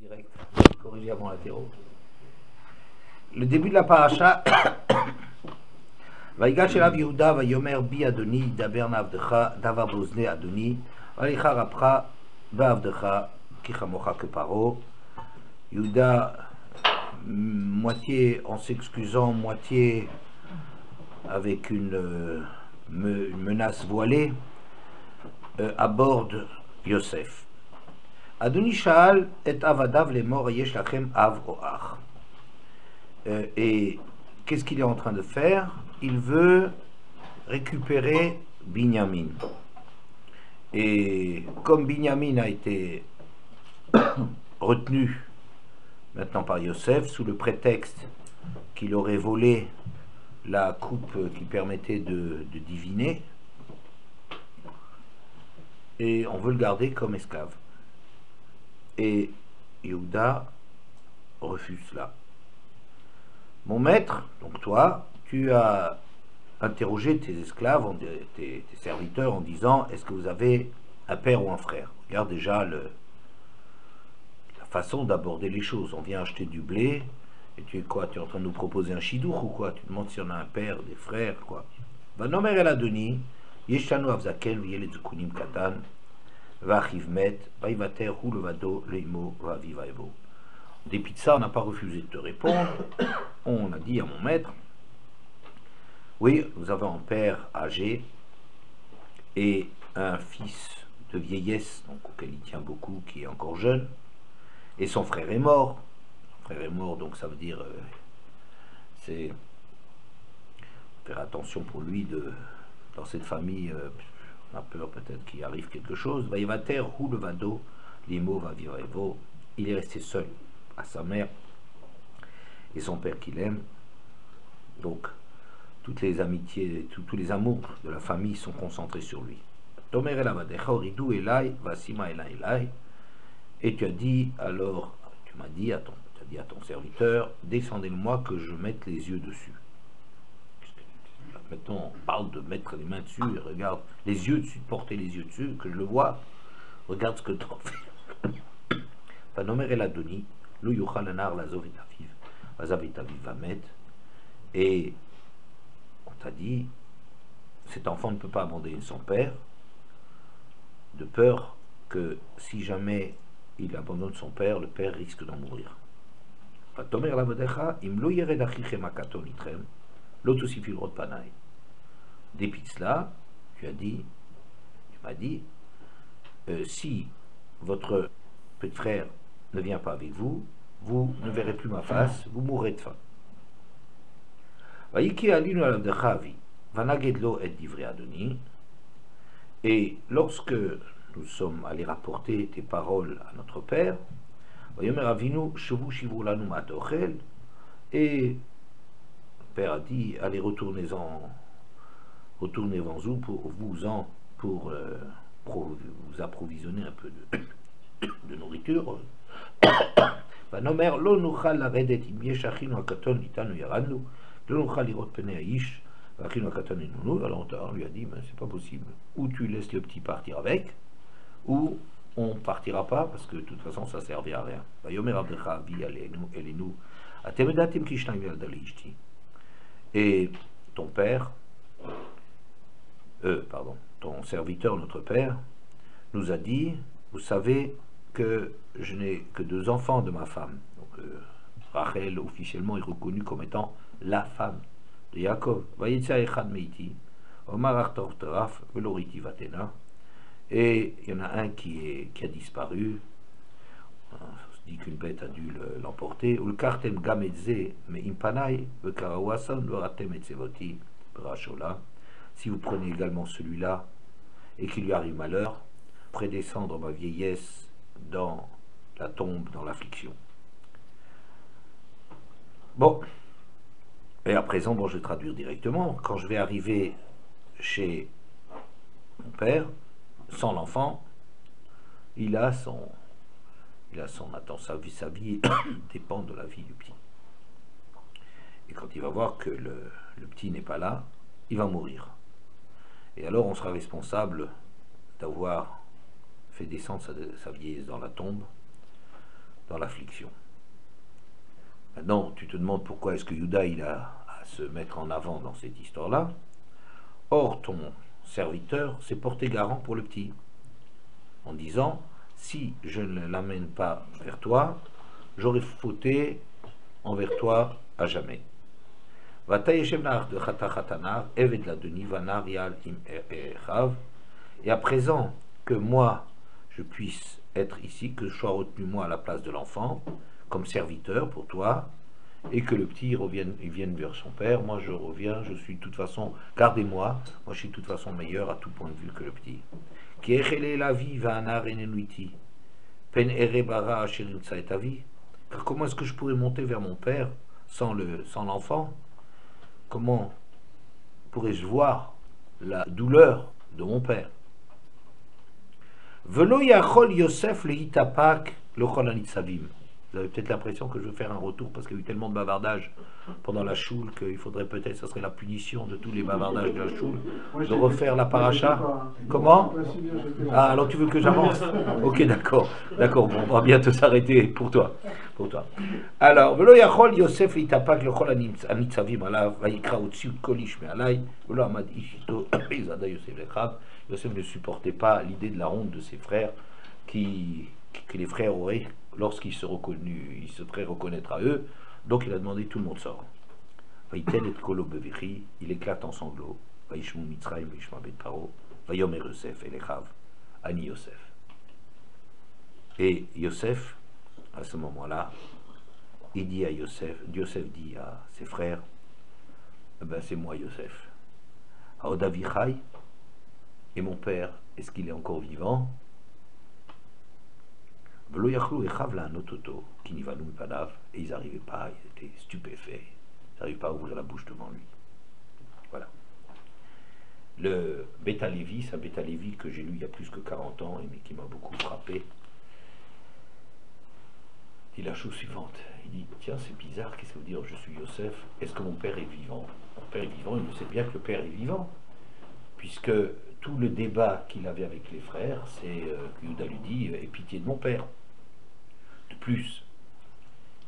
direct, corrigé avant latéraux. Le début de la paracha. Vaïgash elav Yehuda vayomer bi Adoni daber navdecha davar bozne Adoni valicha rapra beavdecha kichamocha que paro. Yehuda, moitié en s'excusant, moitié avec une menace voilée, aborde Yosef. Adoni Sha'al et avadav les morts yesh lachem av o ach. Et qu'est-ce qu'il est en train de faire? Il veut récupérer Binyamin. Et comme Binyamin a été retenu maintenant par Yosef sous le prétexte qu'il aurait volé la coupe qui permettait de diviner, et on veut le garder comme esclave. Et Yehuda refuse cela. Mon maître, donc toi, tu as interrogé tes esclaves, tes serviteurs en disant, est-ce que vous avez un père ou un frère? Regarde déjà la façon d'aborder les choses. On vient acheter du blé, et tu es quoi? Tu es en train de nous proposer un chidour ou quoi? Tu demandes si on a un père, des frères, quoi. Vanomer el Adoni, yeshanu avzaken v'yeletzukunim katan, v'achiv met, vaivater hu levado leimo v'avivaevo. Des pizzas, on n'a pas refusé de te répondre. On a dit à mon maître, oui, vous avez un père âgé et un fils de vieillesse, donc auquel il tient beaucoup, qui est encore jeune, et son frère est mort. Son frère est mort, donc ça veut dire, c'est faire attention pour lui dans cette famille. On a peur peut-être qu'il arrive quelque chose. Vaïvater ou le vado, l'imo va vivre. Il est resté seul à sa mère et son père qu'il aime. Donc toutes les amitiés, tous les amours de la famille sont concentrés sur lui. Et tu as dit alors, tu m'as dit à ton serviteur, descendez-moi que je mette les yeux dessus. Maintenant on parle de mettre les mains dessus, et regarde, les yeux dessus, porter les yeux dessus, que je le vois, regarde ce que tu en fais. Vanomer el Adoni, lo yuchal anar lazov et aviv, vazav et aviv vamet. Et on t'a dit, cet enfant ne peut pas abandonner son père, de peur que si jamais il abandonne son père, le père risque d'en mourir. Vatomer lavodecha, im lo yered achichem akaton itrem, l'otosifil rot panay. Depuis cela, tu m'as dit, si votre petit frère ne vient pas avec vous, vous ne verrez plus ma face, vous mourrez de faim. Et lorsque nous sommes allés rapporter tes paroles à notre père, et le père a dit, allez retournez-en pour vous approvisionner un peu de nourriture. Alors on lui a dit, mais c'est pas possible. Ou tu laisses le petit partir avec, ou on partira pas, parce que de toute façon ça servit à rien. Et ton père, ton serviteur, notre père, nous a dit, vous savez que je n'ai que 2 enfants de ma femme. Donc Rachel officiellement est reconnue comme étant la femme de Yaakov. Et il y en a un qui a disparu. On se dit qu'une bête a dû l'emporter. Si vous prenez également celui-là et qu'il lui arrive malheur, ferez descendre ma vieillesse dans la tombe, dans l'affliction. Bon, et à présent, bon, je vais traduire directement. Quand je vais arriver chez mon père, sans l'enfant, sa vie dépend de la vie du petit. Et quand il va voir que le petit n'est pas là, il va mourir. Et alors on sera responsable d'avoir fait descendre sa vieillesse dans la tombe dans l'affliction. Maintenant, tu te demandes pourquoi est-ce que Yuda il a à se mettre en avant dans cette histoire-là. Or, ton serviteur s'est porté garant pour le petit, en disant, si je ne l'amène pas vers toi, j'aurai fauté envers toi à jamais. Et à présent que moi, je puisse être ici, que je sois retenu moi à la place de l'enfant, comme serviteur pour toi, et que le petit il vienne vers son père, moi je reviens, je suis de toute façon, gardez-moi, moi je suis de toute façon meilleur à tout point de vue que le petit. Car comment est-ce que je pourrais monter vers mon père sans l'enfant? Comment pourrais-je voir la douleur de mon père? Velo yachol Yosef le hitapak le savim. Vous avez peut-être l'impression que je vais faire un retour parce qu'il y a eu tellement de bavardage pendant la choule qu'il faudrait peut-être, ça serait la punition de tous les bavardages de la choule, de refaire la paracha. Comment? Ah, alors tu veux que j'avance? Ok, d'accord, bon, on va bientôt s'arrêter pour toi. Alors, Velo yachol Yosef le hitapak le anitzavim alav vayikra utziu kolish me'alai velo amad ishito izada Yosef lechav. Yosef ne supportait pas l'idée de la honte de ses frères que les frères auraient lorsqu'ils se feraient reconnaître à eux. Donc il a demandé, tout le monde sort. Il éclate en sanglots. Et Yosef, à ce moment-là, il dit à Yosef dit à ses frères, ben c'est moi Yosef. Et mon père, est-ce qu'il est encore vivant? Et ils n'arrivaient pas, ils étaient stupéfaits, ils n'arrivaient pas à ouvrir la bouche devant lui. Voilà. Le Beta Lévi, c'est un Beta Lévi que j'ai lu il y a plus que 40 ans, mais qui m'a beaucoup frappé. Il dit la chose suivante, il dit, tiens c'est bizarre, qu'est-ce que ça veut dire, je suis Yosef, est-ce que mon père est vivant? Mon père est vivant, il sait bien que le père est vivant, puisque tout le débat qu'il avait avec les frères, c'est que Yuda lui dit, aie pitié de mon père. De plus,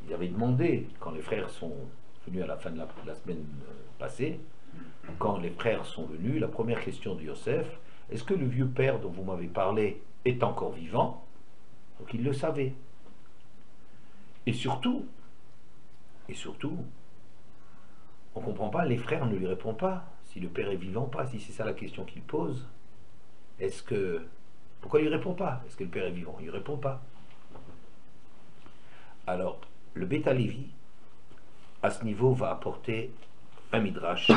ils avaient demandé, quand les frères sont venus à la fin de la semaine passée, quand les frères sont venus, la première question de Yosef, est-ce que le vieux père dont vous m'avez parlé est encore vivant? Donc il le savait. Et surtout, on ne comprend pas, les frères ne lui répondent pas, si le père est vivant ou pas, si c'est ça la question qu'il pose. Pourquoi il ne répond pas? Est-ce que le père est vivant? Il ne répond pas. Alors, le Beta Lévi, à ce niveau, va apporter un midrash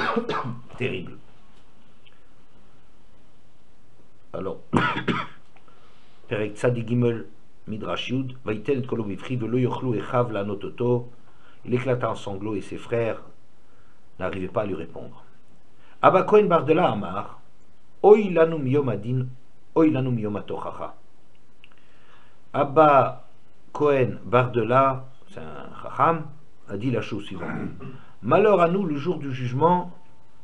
terrible. Alors, Perek Tzadik Gimel Midrash Yud, Vaïtel et Kolo Bifri, Velo Yochlu Echav Lanototo, il éclata en sanglots et ses frères n'arrivaient pas à lui répondre. Abba Kohen Bardela Amar, Oy lanu miyom adin, Oy lanu miyom atochacha. Abba Kohen Bardela, c'est un chacham, a dit la chose suivante. Malheur à nous le jour du jugement,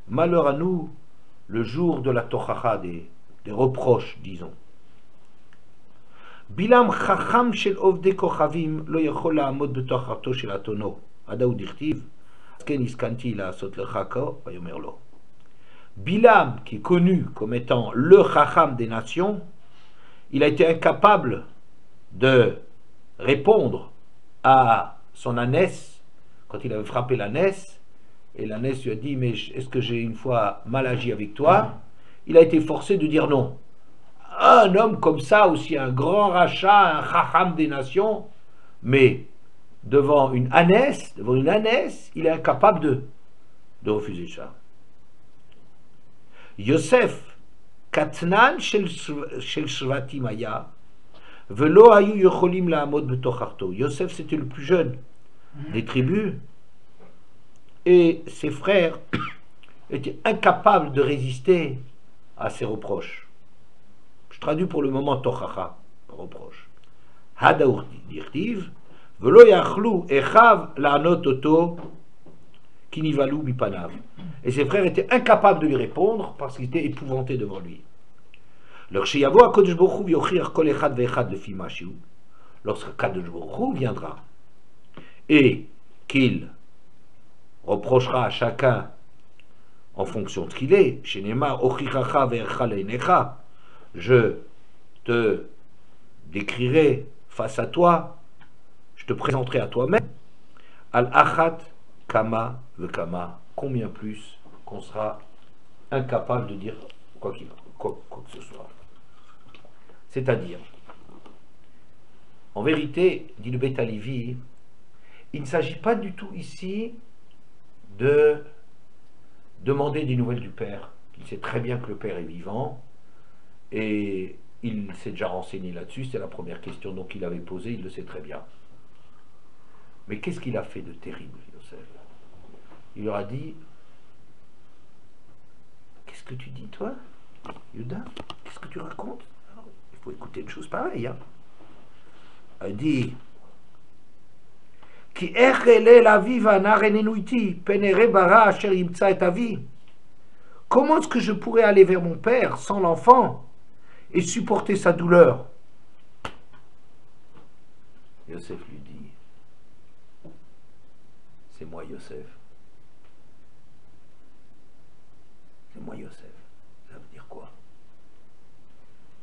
malheur à nous le jour de la tochacha, des reproches, disons. Bilam chacham shel ovde kochavim lo yachol la'amod betochato shel atono. Adaou dirtiv, ken iskanti la sot lechako, vayomer lo. Bilam, qui est connu comme étant le chacham des nations, il a été incapable de répondre à son ânesse quand il avait frappé l'ânesse, et l'ânesse lui a dit, mais est-ce que j'ai une fois mal agi avec toi? Il a été forcé de dire non. Un homme comme ça, aussi un grand rachat, un chacham des nations, mais devant une ânesse, il est incapable de refuser ça. Yosef, katnan shel shvatim aya, velo hayu yocholim la'amod betocharto. Yosef, c'était le plus jeune des tribus, et ses frères étaient incapables de résister à ses reproches. Je traduis pour le moment tochacha, reproche. Hadaour dirtiv, velo yachlu echav la'anot oto kinivalu bipanav. Et ses frères étaient incapables de lui répondre parce qu'ils étaient épouvantés devant lui. lorsque Kadosh Baruch Hu viendra et qu'il reprochera à chacun en fonction de ce qu'il est, chez Neymar, je te décrirai face à toi, je te présenterai à toi-même, al-achat kama vekama, combien plus qu'on sera incapable de dire quoi que ce soit. C'est-à-dire, en vérité, dit le Beit Halevi, il ne s'agit pas du tout ici de demander des nouvelles du Père. Il sait très bien que le Père est vivant et il s'est déjà renseigné là-dessus, c'était la première question donc il avait posée, il le sait très bien. Mais qu'est-ce qu'il a fait de terrible, Yosef? Il leur a dit, qu'est-ce que tu dis toi, Yuda? Qu'est-ce que tu racontes? Alors, il faut écouter une chose pareille. Hein. Il dit, Ki echele la viva narenenuiti penere bara asher imtsa et avi. Comment est-ce que je pourrais aller vers mon père sans l'enfant et supporter sa douleur? Yosef lui dit, c'est moi Yosef. C'est moi Yosef. Ça veut dire quoi?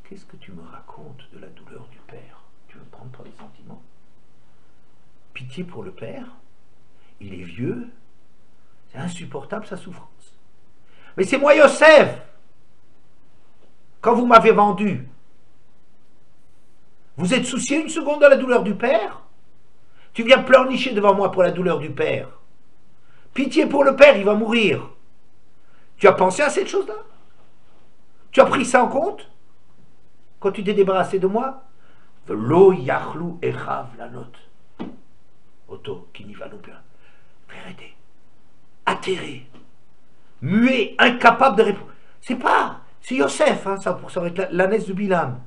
Qu'est-ce que tu me racontes de la douleur du père? Tu veux me prendre pour des sentiments? Pitié pour le père? Il est vieux? C'est insupportable sa souffrance. Mais c'est moi Yosef! Quand vous m'avez vendu, vous êtes soucié une seconde de la douleur du père? Tu viens pleurnicher devant moi pour la douleur du père. Pitié pour le père, il va mourir. Tu as pensé à cette chose-là? Tu as pris ça en compte? Quand tu t'es débarrassé de moi? Lo yachlou echav la note. Otto, qui n'y va non bien. Vérité. Atterré. Muet, incapable de répondre. C'est Yosef, hein, ça aurait été l'ânesse de Bilam.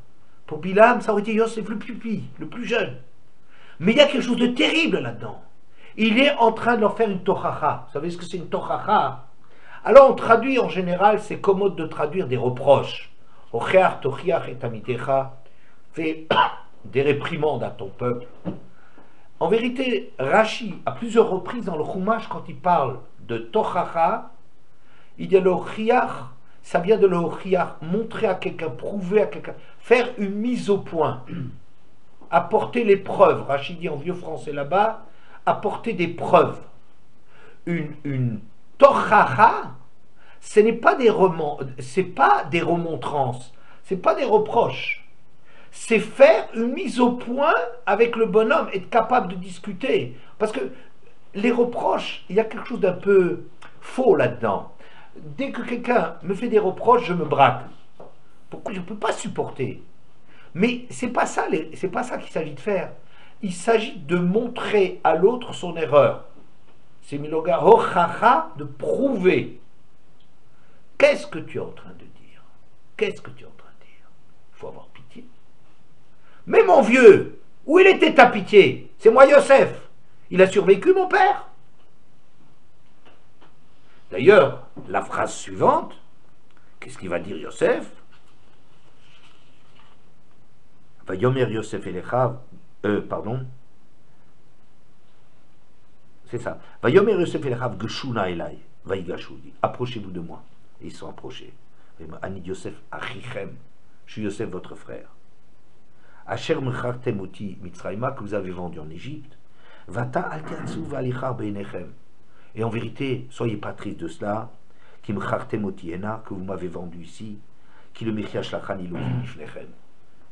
Pour Bilam, ça aurait été Yosef le plus jeune. Mais il y a quelque chose de terrible là-dedans. Il est en train de leur faire une tochacha. Vous savez ce que c'est une tochacha? Alors on traduit en général, c'est commode de traduire des reproches. Ocheach tochiach et amitecha, fais des réprimandes à ton peuple. En vérité, Rashi, à plusieurs reprises dans le Chumash, quand il parle de tochacha, il dit le chiach, ça vient de le chiach, montrer à quelqu'un, prouver à quelqu'un, faire une mise au point, apporter les preuves. Rashi dit en vieux français là-bas, apporter des preuves. Une tochacha, ce n'est pas des c'est pas des remontrances, c'est pas des reproches. C'est faire une mise au point avec le bonhomme, être capable de discuter. Parce que les reproches, il y a quelque chose d'un peu faux là-dedans. Dès que quelqu'un me fait des reproches, je me braque. Pourquoi je ne peux pas supporter? Mais c'est pas ça qu'il s'agit de faire. Il s'agit de montrer à l'autre son erreur. C'est miloga hochacha, de prouver. Qu'est-ce que tu es en train de dire? Qu'est-ce que tu es en train de dire? Il faut avoir pitié. Mais mon vieux, où il était ta pitié? C'est moi Yosef. Il a survécu, mon père. D'ailleurs, la phrase suivante, qu'est-ce qu'il va dire Yosef? Va yomer Yosef elechav, pardon. C'est ça. Va yomer Yosef elechav geshuna elai, va yigashu, approchez-vous de moi. Et ils sont approchés. Ani Yosef achichem, je suis Yosef votre frère. Asher mechartem oti mitzrayma, que vous avez vendu en Égypte. Vata al teatsu valichar beinechem. Et en vérité, soyez pas tristes de cela, qui mechartem oti ena, que vous m'avez vendu ici, qui le mechiash lachan ilovim ifnechem.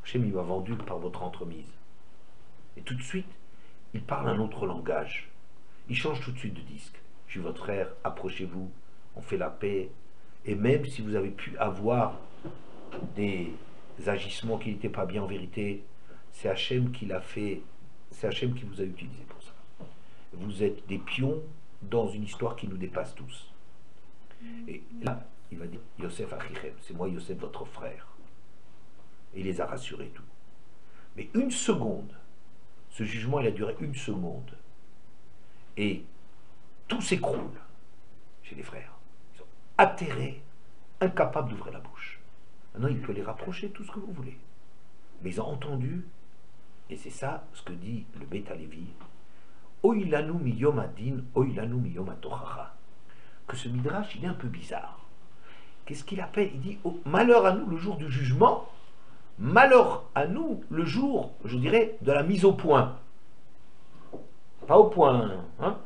Hachem, il m'a vendu par votre entremise. Et tout de suite, il parle un autre langage. Il change tout de suite de disque. Je suis votre frère, approchez-vous, on fait la paix. Et même si vous avez pu avoir des agissements qui n'étaient pas bien en vérité, c'est Hachem qui l'a fait, c'est Hachem qui vous a utilisé pour ça. Vous êtes des pions dans une histoire qui nous dépasse tous. Et là, il va dire, Yosef Achichem, c'est moi Yosef, votre frère. Et il les a rassurés tout. Mais une seconde, ce jugement, il a duré une seconde. Et tout s'écroule chez les frères. Ils sont atterrés, incapables d'ouvrir la bouche. Maintenant, il peut les rapprocher, tout ce que vous voulez. Mais ils ont entendu Et c'est ça ce que dit le Beit Halevi. Oilanu miyom adin, oilanu miyom atochacha. Que ce midrash, il est un peu bizarre. Qu'est-ce qu'il appelle? Il dit oh, malheur à nous le jour du jugement, malheur à nous le jour, je dirais, de la mise au point. Pas au point, hein?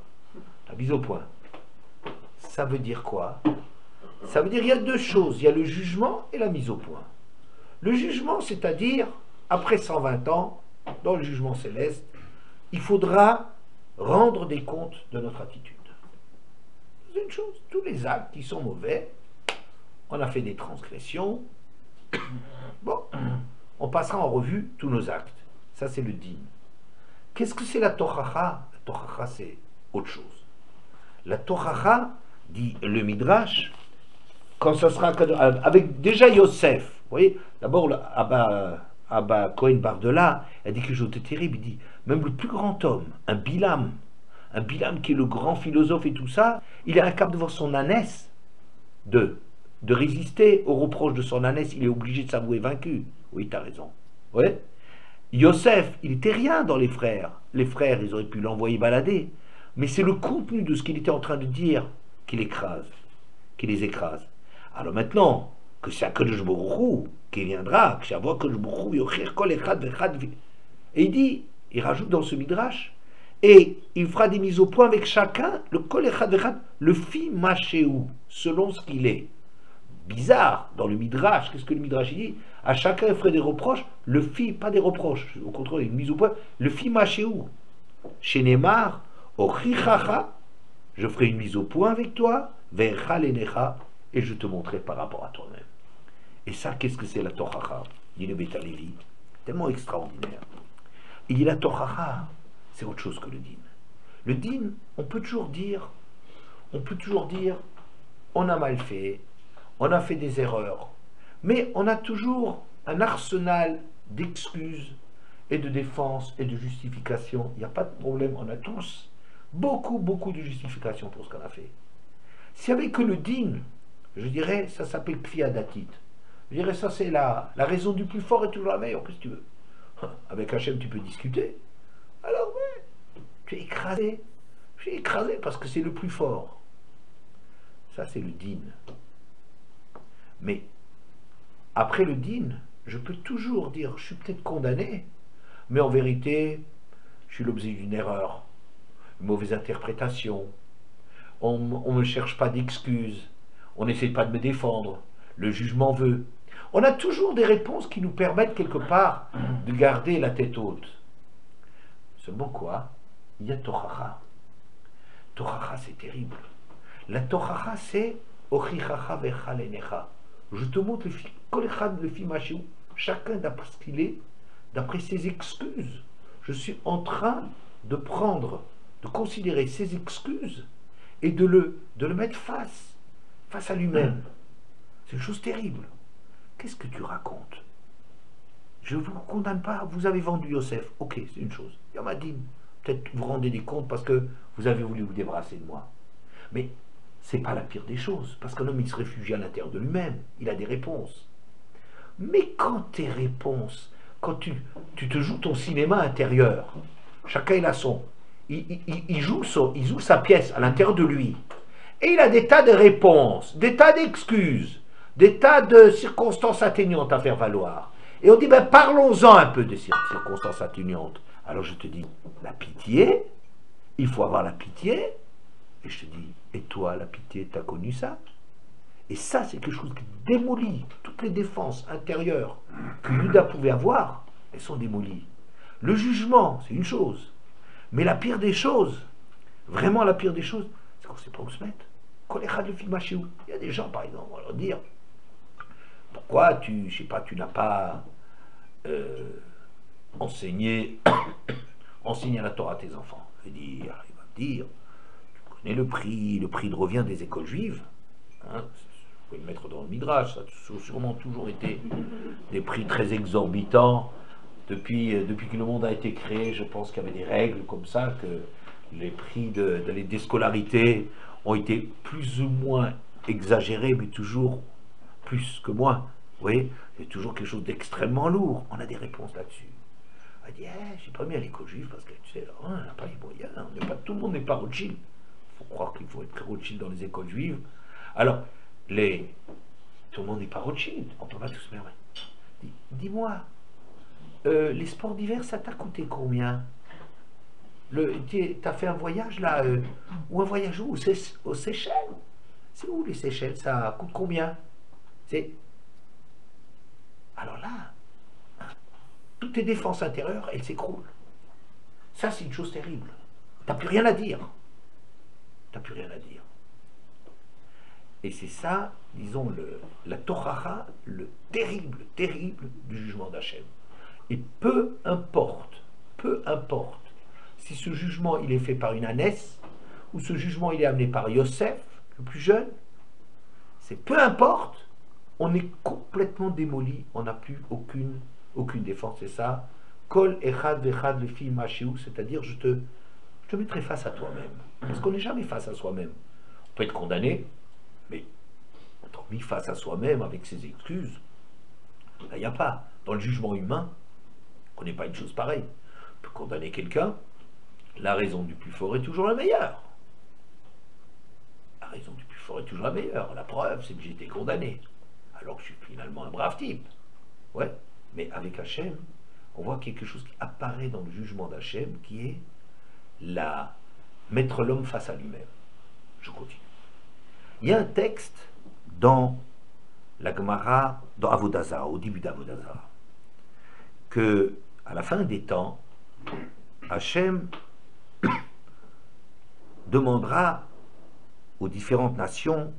La mise au point. Ça veut dire quoi? Ça veut dire qu'il y a deux choses. Il y a le jugement et la mise au point. Le jugement, c'est-à-dire, après 120 ans, dans le jugement céleste, il faudra rendre des comptes de notre attitude. C'est une chose. Tous les actes qui sont mauvais, on a fait des transgressions, bon, on passera en revue tous nos actes. Ça, c'est le din. Qu'est-ce que c'est la tochacha? La tochacha, c'est autre chose. La tochacha, dit le Midrash, quand ça sera avec déjà Yosef, vous voyez, d'abord Abba Cohen Bardella a dit quelque chose de terrible, il dit, même le plus grand homme, un Bilam qui est le grand philosophe et tout ça, il est incapable de voir son ânesse, de résister aux reproches de son ânesse, il est obligé de s'avouer vaincu. Oui, tu as raison. Ouais. Yosef, il n'était rien dans les frères. Les frères, ils auraient pu l'envoyer balader. Mais c'est le contenu de ce qu'il était en train de dire qui l'écrase, qui les écrase. Alors maintenant, que c'est Akadosh Baruch Hu qui viendra, que c'est Akadosh Baruch Hu yochir kol echad vechad. Et il dit, il rajoute dans ce midrash, et il fera des mises au point avec chacun, le kol echad vechad, le fi machéou, selon ce qu'il est. Bizarre, dans le midrash, qu'est-ce que le midrash dit? À chacun il ferait des reproches, le fi, pas des reproches, au contraire, une mise au point, le fi machéou. Chez Neymar, ochichacha, je ferai une mise au point avec toi, vecha lenecha, et je te montrerai par rapport à toi-même. Et ça, qu'est-ce que c'est la tochacha? Dit le Beit Halevi, tellement extraordinaire. Il dit la tochacha, c'est autre chose que le din. Le din, on peut toujours dire, on a mal fait, on a fait des erreurs, mais on a toujours un arsenal d'excuses et de défense et de justification. Il n'y a pas de problème, on a tous beaucoup de justifications pour ce qu'on a fait. S'il n'y avait que le din, je dirais, ça s'appelle kfiadatit. Je dirais, ça c'est la raison du plus fort est toujours la meilleure, qu'est-ce que tu veux? Avec Hachem, tu peux discuter. Alors, oui, tu es écrasé. Je suis écrasé parce que c'est le plus fort. Ça, c'est le din. Mais, après le din, je peux toujours dire, je suis peut-être condamné, mais en vérité, je suis l'objet d'une erreur, une mauvaise interprétation. On ne me cherche pas d'excuses. On n'essaie pas de me défendre. Le jugement veut. On a toujours des réponses qui nous permettent quelque part de garder la tête haute. Seulement quoi? Il y a tochacha. Tochacha, c'est terrible. La tochacha, c'est ochichacha vecha lenecha. Je te montre le fi machéou, chacun d'après ce qu'il est, d'après ses excuses. Je suis en train de prendre, de considérer ses excuses et de le mettre face à lui-même. C'est une chose terrible. Qu'est-ce que tu racontes? Je ne vous condamne pas, vous avez vendu Yosef. Ok, c'est une chose. Yamadim, peut-être vous rendez des comptes parce que vous avez voulu vous débarrasser de moi. Mais c'est pas la pire des choses, parce qu'un homme, il se réfugie à l'intérieur de lui-même. Il a des réponses. Mais quand tes réponses, quand tu te joues ton cinéma intérieur, chacun il a son... Il joue sa pièce à l'intérieur de lui. Et il a des tas de réponses, des tas d'excuses, des tas de circonstances atténuantes à faire valoir. Et on dit, ben parlons-en un peu de ces circonstances atténuantes. Alors je te dis, la pitié, il faut avoir la pitié. Et je te dis, et toi, la pitié, t'as connu ça? Et ça, c'est quelque chose qui démolit toutes les défenses intérieures que Judas pouvait avoir, elles sont démolies. Le jugement, c'est une chose. Mais la pire des choses, vraiment la pire des choses, c'est qu'on ne sait pas où se mettre. Il y a des gens, par exemple, on va leur dire, pourquoi tu n'as pas enseigné la Torah à tes enfants? Il va me dire, tu connais le prix de revient des écoles juives, hein, vous pouvez le mettre dans le Midrash, ça a sûrement toujours été des prix très exorbitants. Depuis que le monde a été créé, je pense qu'il y avait des règles comme ça, que les prix des scolarités ont été plus ou moins exagérés, mais toujours plus que moins. Vous voyez, c'est toujours quelque chose d'extrêmement lourd. On a des réponses là-dessus. Elle dit, j'ai pas mis à l'école juive parce que tu sais, on n'a pas les moyens, tout le monde n'est pas Rothschild. Il faut croire qu'il faut être Rothschild dans les écoles juives. Alors, tout le monde n'est pas Rothschild, on ne peut pas tous se permettre. Dis-moi, les sports d'hiver, ça t'a coûté combien? T'as fait un voyage là, ou un voyage où? Aux Seychelles? C'est où les Seychelles? Ça coûte combien? Alors là, toutes tes défenses intérieures, elles s'écroulent. Ça, c'est une chose terrible. T'as plus rien à dire. T'as plus rien à dire. Et c'est ça, disons, la Torah, le terrible, terrible du jugement d'Hachem. Et peu importe, si ce jugement il est fait par une ânesse, ou ce jugement il est amené par Yosef, le plus jeune, c'est peu importe, on est complètement démoli, on n'a plus aucune défense, c'est ça. Kol echad vechad le fi mashiu, c'est-à-dire je te mettrai face à toi-même. Parce qu'on n'est jamais face à soi-même. On peut être condamné, mais être mis face à soi-même avec ses excuses, là il n'y a pas. Dans le jugement humain, on ne connaît pas une chose pareille. On peut condamner quelqu'un, la raison du plus fort est toujours la meilleure. La raison du plus fort est toujours la meilleure. La preuve, c'est que j'ai été condamné. Alors que je suis finalement un brave type. Ouais, mais avec Hachem, on voit quelque chose qui apparaît dans le jugement d'Hachem, qui est mettre l'homme face à lui-même. Je continue. Il y a un texte dans la Gemara, dans Avodah Zarah, au début d'Avodah Zarah, que à la fin des temps, Hachem demandera aux différentes nations,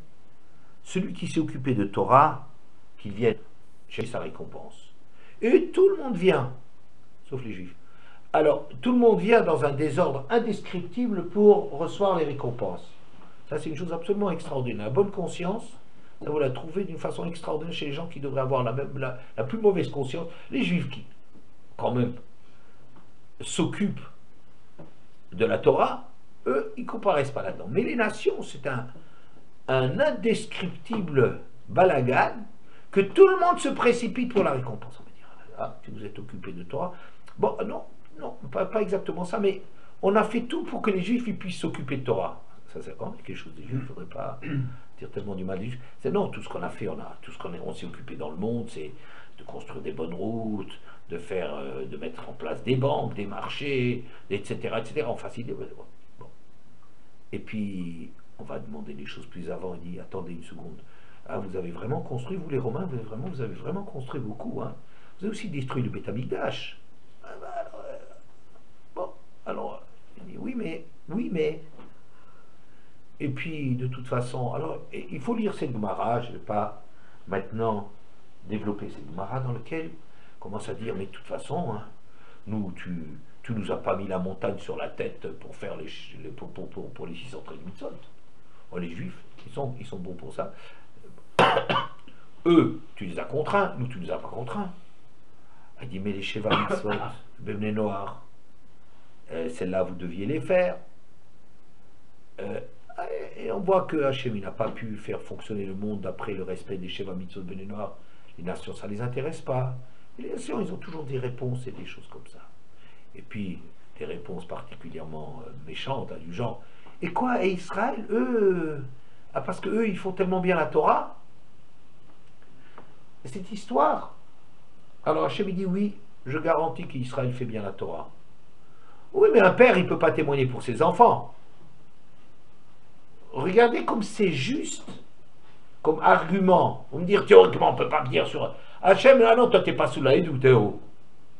celui qui s'est occupé de Torah, qu'il vienne chercher sa récompense. Et tout le monde vient, sauf les Juifs. Alors, tout le monde vient dans un désordre indescriptible pour recevoir les récompenses. Ça, c'est une chose absolument extraordinaire. La bonne conscience, ça vous la trouvez d'une façon extraordinaire chez les gens qui devraient avoir la plus mauvaise conscience. Les Juifs qui, quand même, s'occupent de la Torah, eux, ils ne comparaissent pas là-dedans. Mais les nations, c'est un indescriptible balagan que tout le monde se précipite pour la récompense. On va dire, ah, tu vous êtes occupé de Torah. Bon, non, pas exactement ça, mais on a fait tout pour que les Juifs ils puissent s'occuper de Torah. Ça, c'est quand même quelque chose des Juifs, il ne faudrait pas dire tellement du mal des Juifs. C'est non, tout ce qu'on a fait, tout ce on s'est occupé dans le monde, c'est de construire des bonnes routes, de mettre en place des banques, des marchés, etc., etc. Enfin, bon. Et puis, on va demander des choses plus avant. Il dit, attendez une seconde. Ah, vous avez vraiment construit, vous les Romains, vous avez vraiment construit beaucoup. Hein. Vous avez aussi détruit le Beth Amikdash. Ah, bah, alors, il dit, oui, mais. Et puis, de toute façon, alors, il faut lire cette Gemara, je ne vais pas maintenant développer cette Gemara dans laquelle commence à dire, mais de toute façon, hein, tu nous as pas mis la montagne sur la tête pour faire les 613 mitzvot. Oh, les Juifs, ils sont bons pour ça. Eux, tu les as contraints, nous, tu ne les as pas contraints. Il dit, mais les Sheva mitzvot, Bemné Noir, celles-là, vous deviez les faire. Et on voit que Hachem n'a pas pu faire fonctionner le monde d'après le respect des Sheva mitzvot Bemné Noir. Les nations, ça ne les intéresse pas. Et les nations, ils ont toujours des réponses et des choses comme ça. Et puis, des réponses particulièrement méchantes, hein, du genre, et quoi, et Israël, eux, parce qu'eux, ils font tellement bien la Torah, cette histoire, alors Hachem dit, oui, je garantis qu'Israël fait bien la Torah. Oui, mais un père, il ne peut pas témoigner pour ses enfants. Regardez comme c'est juste, comme argument. On me dit, théoriquement, on ne peut pas dire sur... Hachem, là, non, toi, tu n'es pas sous la haie ou Théo.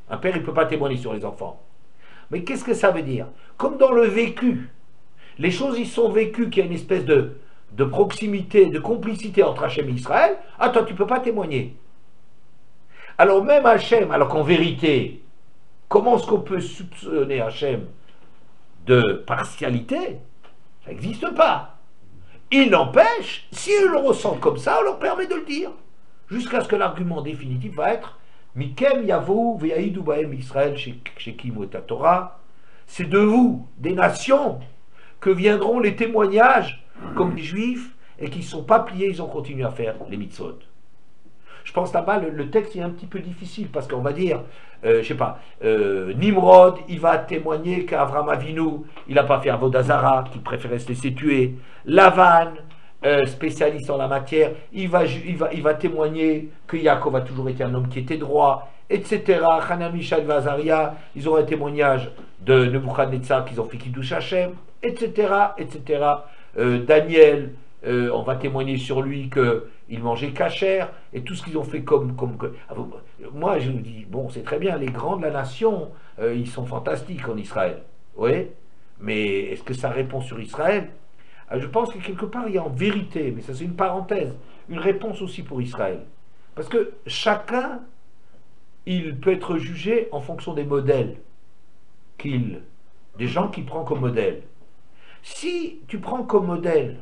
Un père, il ne peut pas témoigner sur les enfants. Mais qu'est-ce que ça veut dire? Comme dans le vécu, les choses y sont vécues, qu'il y a une espèce de proximité, de complicité entre Hachem et Israël, ah, toi, tu ne peux pas témoigner. Alors même Hachem, alors qu'en vérité, comment est-ce qu'on peut soupçonner Hachem de partialité? Ça n'existe pas. Il n'empêche, s'ils le ressentent comme ça, on leur permet de le dire. Jusqu'à ce que l'argument définitif va être Mikem Yavou Veyaïdou Bahem Israël Shekim et Torah. C'est de vous, des nations, que viendront les témoignages, comme les Juifs, et qui ne sont pas pliés, ils ont continué à faire les mitzvot. Je pense là-bas, le texte est un petit peu difficile, parce qu'on va dire, je sais pas, Nimrod, il va témoigner qu'Avram Avinu, il n'a pas fait Avodazara, qu'il préférait se laisser tuer. Lavan, spécialiste en la matière, il va témoigner que Yaakov a toujours été un homme qui était droit, etc. Hanan, Mishaël, Vazaria, ils auront un témoignage de Nebuchadnezzar qu'ils ont fait Kiddush Hashem, etc., etc. Daniel, on va témoigner sur lui qu'il mangeait cachère, et tout ce qu'ils ont fait moi, je me dis, bon, c'est très bien, les grands de la nation, ils sont fantastiques en Israël, oui, mais est-ce que ça répond sur Israël? Je pense que quelque part, il y a en vérité, mais ça c'est une parenthèse, une réponse aussi pour Israël. Parce que chacun, il peut être jugé en fonction des modèles des gens qu'il prend comme modèle. Si tu prends comme modèle,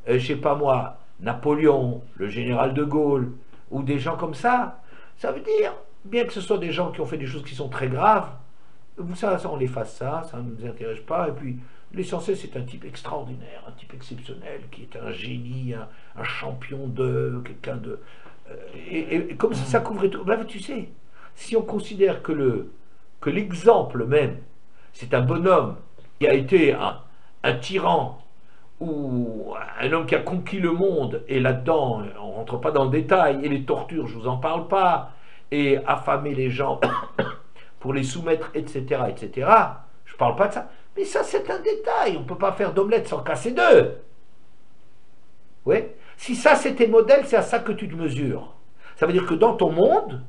je sais pas moi, Napoléon, le général de Gaulle, ou des gens comme ça veut dire, bien que ce soit des gens qui ont fait des choses qui sont très graves, ça on les fasse ça ne nous intéresse pas, et puis l'essentiel c'est un type extraordinaire, un type exceptionnel, qui est un génie, un champion quelqu'un de... Et comme si ça couvrait tout. Ben, tu sais, si on considère que l'exemple même, c'est un bonhomme qui a été un tyran, ou un homme qui a conquis le monde, et là-dedans, on ne rentre pas dans le détail, et les tortures, je ne vous en parle pas, et affamer les gens pour les soumettre, etc., etc., je ne parle pas de ça. Mais ça, c'est un détail, on ne peut pas faire d'omelette sans casser deux. Oui. Si ça, c'est tes modèles, c'est à ça que tu te mesures. Ça veut dire que dans ton monde,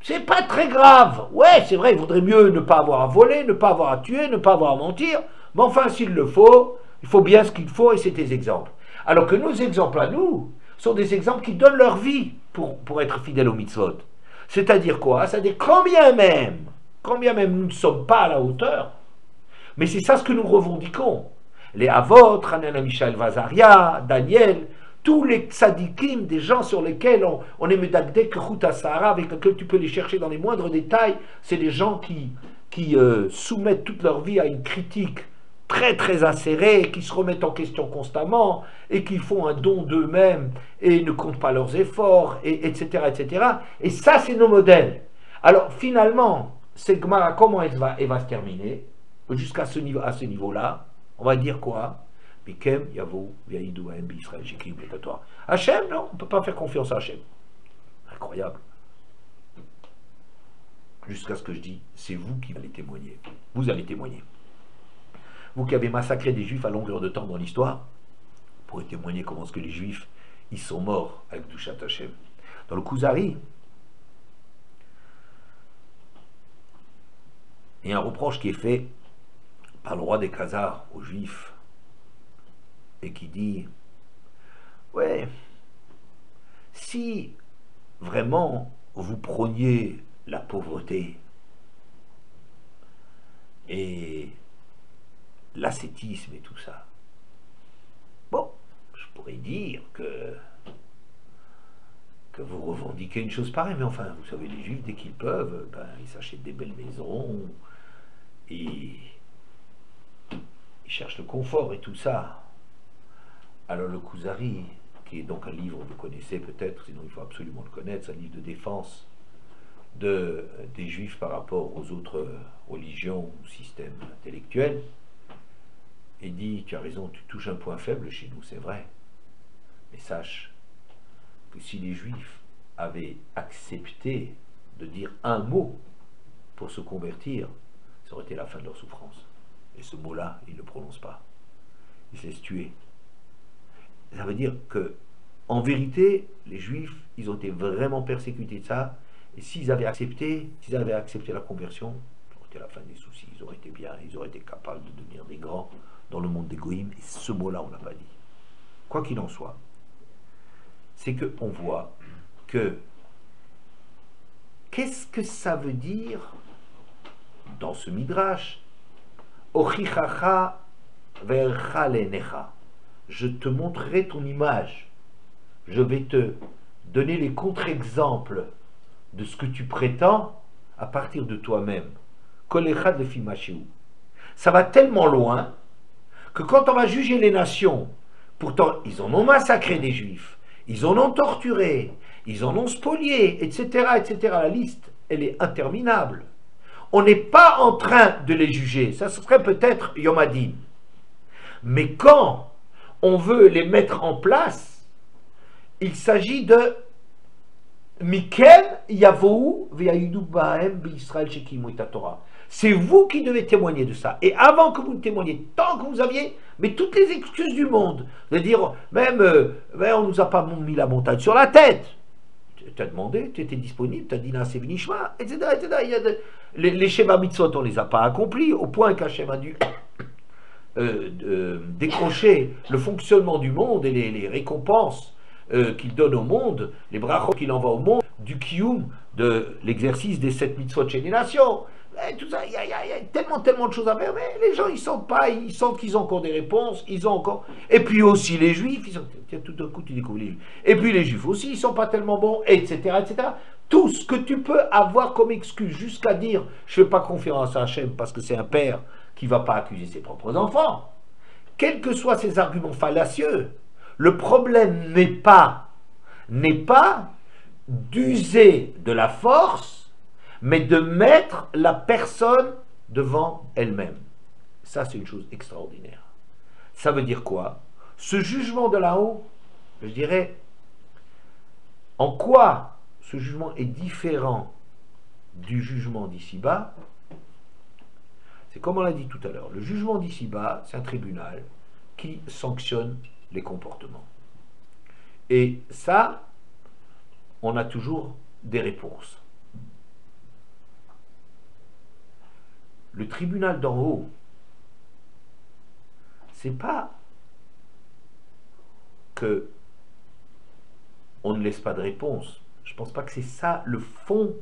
c'est pas très grave. Ouais, c'est vrai, il vaudrait mieux ne pas avoir à voler, ne pas avoir à tuer, ne pas avoir à mentir, mais enfin, s'il le faut, il faut bien ce qu'il faut, et c'est tes exemples. Alors que nos exemples à nous sont des exemples qui donnent leur vie pour être fidèles aux mitzvot. C'est-à-dire quoi? C'est-à-dire quand bien même nous ne sommes pas à la hauteur, mais c'est ça ce que nous revendiquons. Les Avot, Hanan, Mishaël, Vazaria, Daniel, tous les tzadikim, des gens sur lesquels on est medagdek, Chouta Sahara, avec lesquels tu peux les chercher dans les moindres détails, c'est des gens qui soumettent toute leur vie à une critique très très acérée, qui se remettent en question constamment, et qui font un don d'eux-mêmes, et ne comptent pas leurs efforts, etc., etc. Et ça, c'est nos modèles. Alors, finalement, cette Gemara, comment elle va se terminer? Jusqu'à ce niveau-là, on va dire quoi? Bikem, Yavo, Yaïdou, Ambi, Israël, Jékim, toi. Hachem, non, on ne peut pas faire confiance à Hachem. Incroyable. Jusqu'à ce que je dis, c'est vous qui allez témoigner. Vous allez témoigner. Vous qui avez massacré des Juifs à longueur de temps dans l'histoire, vous pourrez témoigner comment est-ce que les Juifs, ils sont morts avec Dushat Hachem. Dans le Kuzari, il y a un reproche qui est fait par le roi des Khazars aux Juifs, et qui dit, ouais, si vraiment vous prôniez la pauvreté et l'ascétisme et tout ça, bon, je pourrais dire que vous revendiquez une chose pareille, mais enfin, vous savez, les Juifs, dès qu'ils peuvent, ben, ils s'achètent des belles maisons, et ils cherchent le confort et tout ça. Alors le Kuzari, qui est donc un livre, vous connaissez peut-être, sinon il faut absolument le connaître, c'est un livre de défense des Juifs par rapport aux autres religions ou systèmes intellectuels, et dit, tu as raison, tu touches un point faible chez nous, c'est vrai, mais sache que si les Juifs avaient accepté de dire un mot pour se convertir, ça aurait été la fin de leur souffrance. Et ce mot-là, ils ne le prononcent pas. Ils se laissent tuer. Ça veut dire que, en vérité, les Juifs, ils ont été vraiment persécutés de ça, et s'ils avaient accepté la conversion, ça aurait été la fin des soucis, ils auraient été bien, ils auraient été capables de devenir des grands dans le monde des goïms, et ce mot-là, on ne l'a pas dit. Quoi qu'il en soit, c'est qu'on voit que, qu'est-ce que ça veut dire dans ce midrash? Ochichacha vercha lenecha. Je te montrerai ton image. Je vais te donner les contre-exemples de ce que tu prétends à partir de toi-même. Kol echad lefi mashihu. Ça va tellement loin que quand on va juger les nations, pourtant ils en ont massacré des Juifs, ils en ont torturé, ils en ont spolié, etc., etc. La liste, elle est interminable. On n'est pas en train de les juger, ça serait peut-être Yom Hadin. Mais quand on veut les mettre en place, il s'agit de Miken Yavou V'Yayidu Ba'em B'Yisraël Shekimu et Torah. C'est vous qui devez témoigner de ça. Et avant que vous ne témoigniez, tant que vous aviez, mais toutes les excuses du monde, de dire, même, on ne nous a pas mis la montagne sur la tête. Tu as demandé, tu étais disponible, tu as dit Naaseh V'Nishma, etc. etc. Les Sheva Mitzvot, on ne les a pas accomplis, au point qu'Hachem a dû décrocher le fonctionnement du monde et les récompenses qu'il donne au monde, les brachot qu'il envoie au monde, du kiyum, de l'exercice des 7 mitzvot chez les nations. Tout ça, il y a tellement de choses à faire, mais les gens ils sentent pas, ils sentent qu'ils ont encore des réponses, ils ont encore. Et puis aussi les juifs, tout d'un coup tu découvres les juifs. Et puis les juifs aussi, ils sont pas tellement bons, etc., etc. Tout ce que tu peux avoir comme excuse jusqu'à dire je fais pas confiance à Hachem parce que c'est un père qui va pas accuser ses propres enfants. Quels que soient ces arguments fallacieux, le problème n'est pas d'user de la force, mais de mettre la personne devant elle-même. Ça, c'est une chose extraordinaire. Ça veut dire quoi? Ce jugement de là-haut, je dirais, en quoi ce jugement est différent du jugement d'ici-bas? C'est comme on l'a dit tout à l'heure, le jugement d'ici-bas, c'est un tribunal qui sanctionne les comportements. Et ça, on a toujours des réponses. Le tribunal d'en haut, c'est pas que on ne laisse pas de réponse. Je pense pas que c'est ça le fond,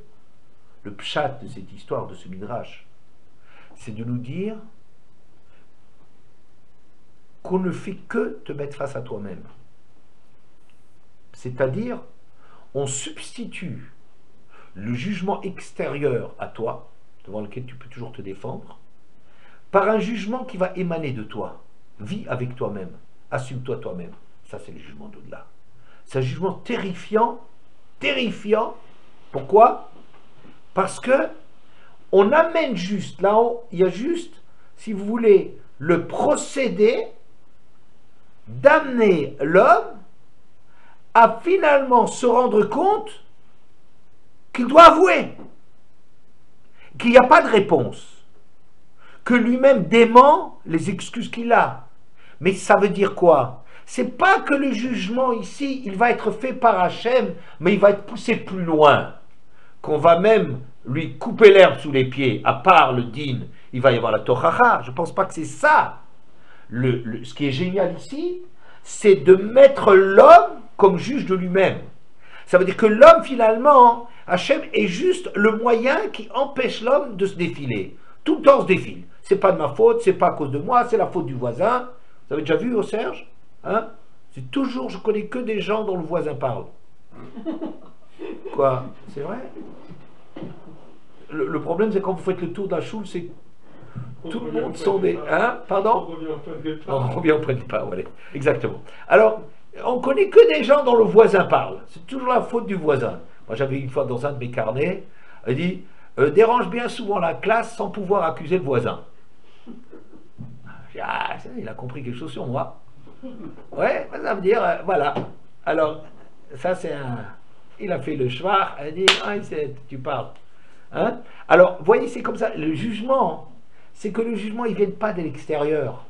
le pshat de cette histoire, de ce midrash. C'est de nous dire qu'on ne fait que te mettre face à toi-même. C'est-à-dire, on substitue le jugement extérieur à toi, devant lequel tu peux toujours te défendre, par un jugement qui va émaner de toi. Vis avec toi-même, assume-toi toi-même. Ça, c'est le jugement d'au-delà. C'est un jugement terrifiant, terrifiant. Pourquoi? Parce que on amène juste, là-haut, il y a juste, si vous voulez, le procédé d'amener l'homme à finalement se rendre compte qu'il doit avouer qu'il n'y a pas de réponse, que lui-même dément les excuses qu'il a. Mais ça veut dire quoi? C'est pas que le jugement ici, il va être fait par Hachem, mais il va être poussé plus loin, qu'on va même lui couper l'herbe sous les pieds, à part le din, il va y avoir la tochacha. Je ne pense pas que c'est ça. Ce qui est génial ici, c'est de mettre l'homme comme juge de lui-même. Ça veut dire que l'homme, finalement, Hachem est juste le moyen qui empêche l'homme de se défiler. Tout le temps on se défile. C'est pas de ma faute, c'est pas à cause de moi, c'est la faute du voisin. Vous avez déjà vu, au Serge, hein? C'est toujours, je connais que des gens dont le voisin parle. Quoi? C'est vrai? Le problème, c'est quand vous faites le tour d'un choule, c'est tout le monde sont des... Hein? Pardon? On revient au point de départ, voilà. Exactement. Alors, on connaît que des gens dont le voisin parle. C'est toujours la faute du voisin. Moi, j'avais une fois dans un de mes carnets, il dit dérange bien souvent la classe sans pouvoir accuser le voisin. Ah, il a compris quelque chose sur moi. Ouais, ça veut dire, voilà. Alors, ça c'est un... Il a fait le shvar, il dit, ah, tu parles. Hein? Alors, vous voyez, c'est comme ça. Le jugement, c'est que le jugement, il ne vient pas de l'extérieur.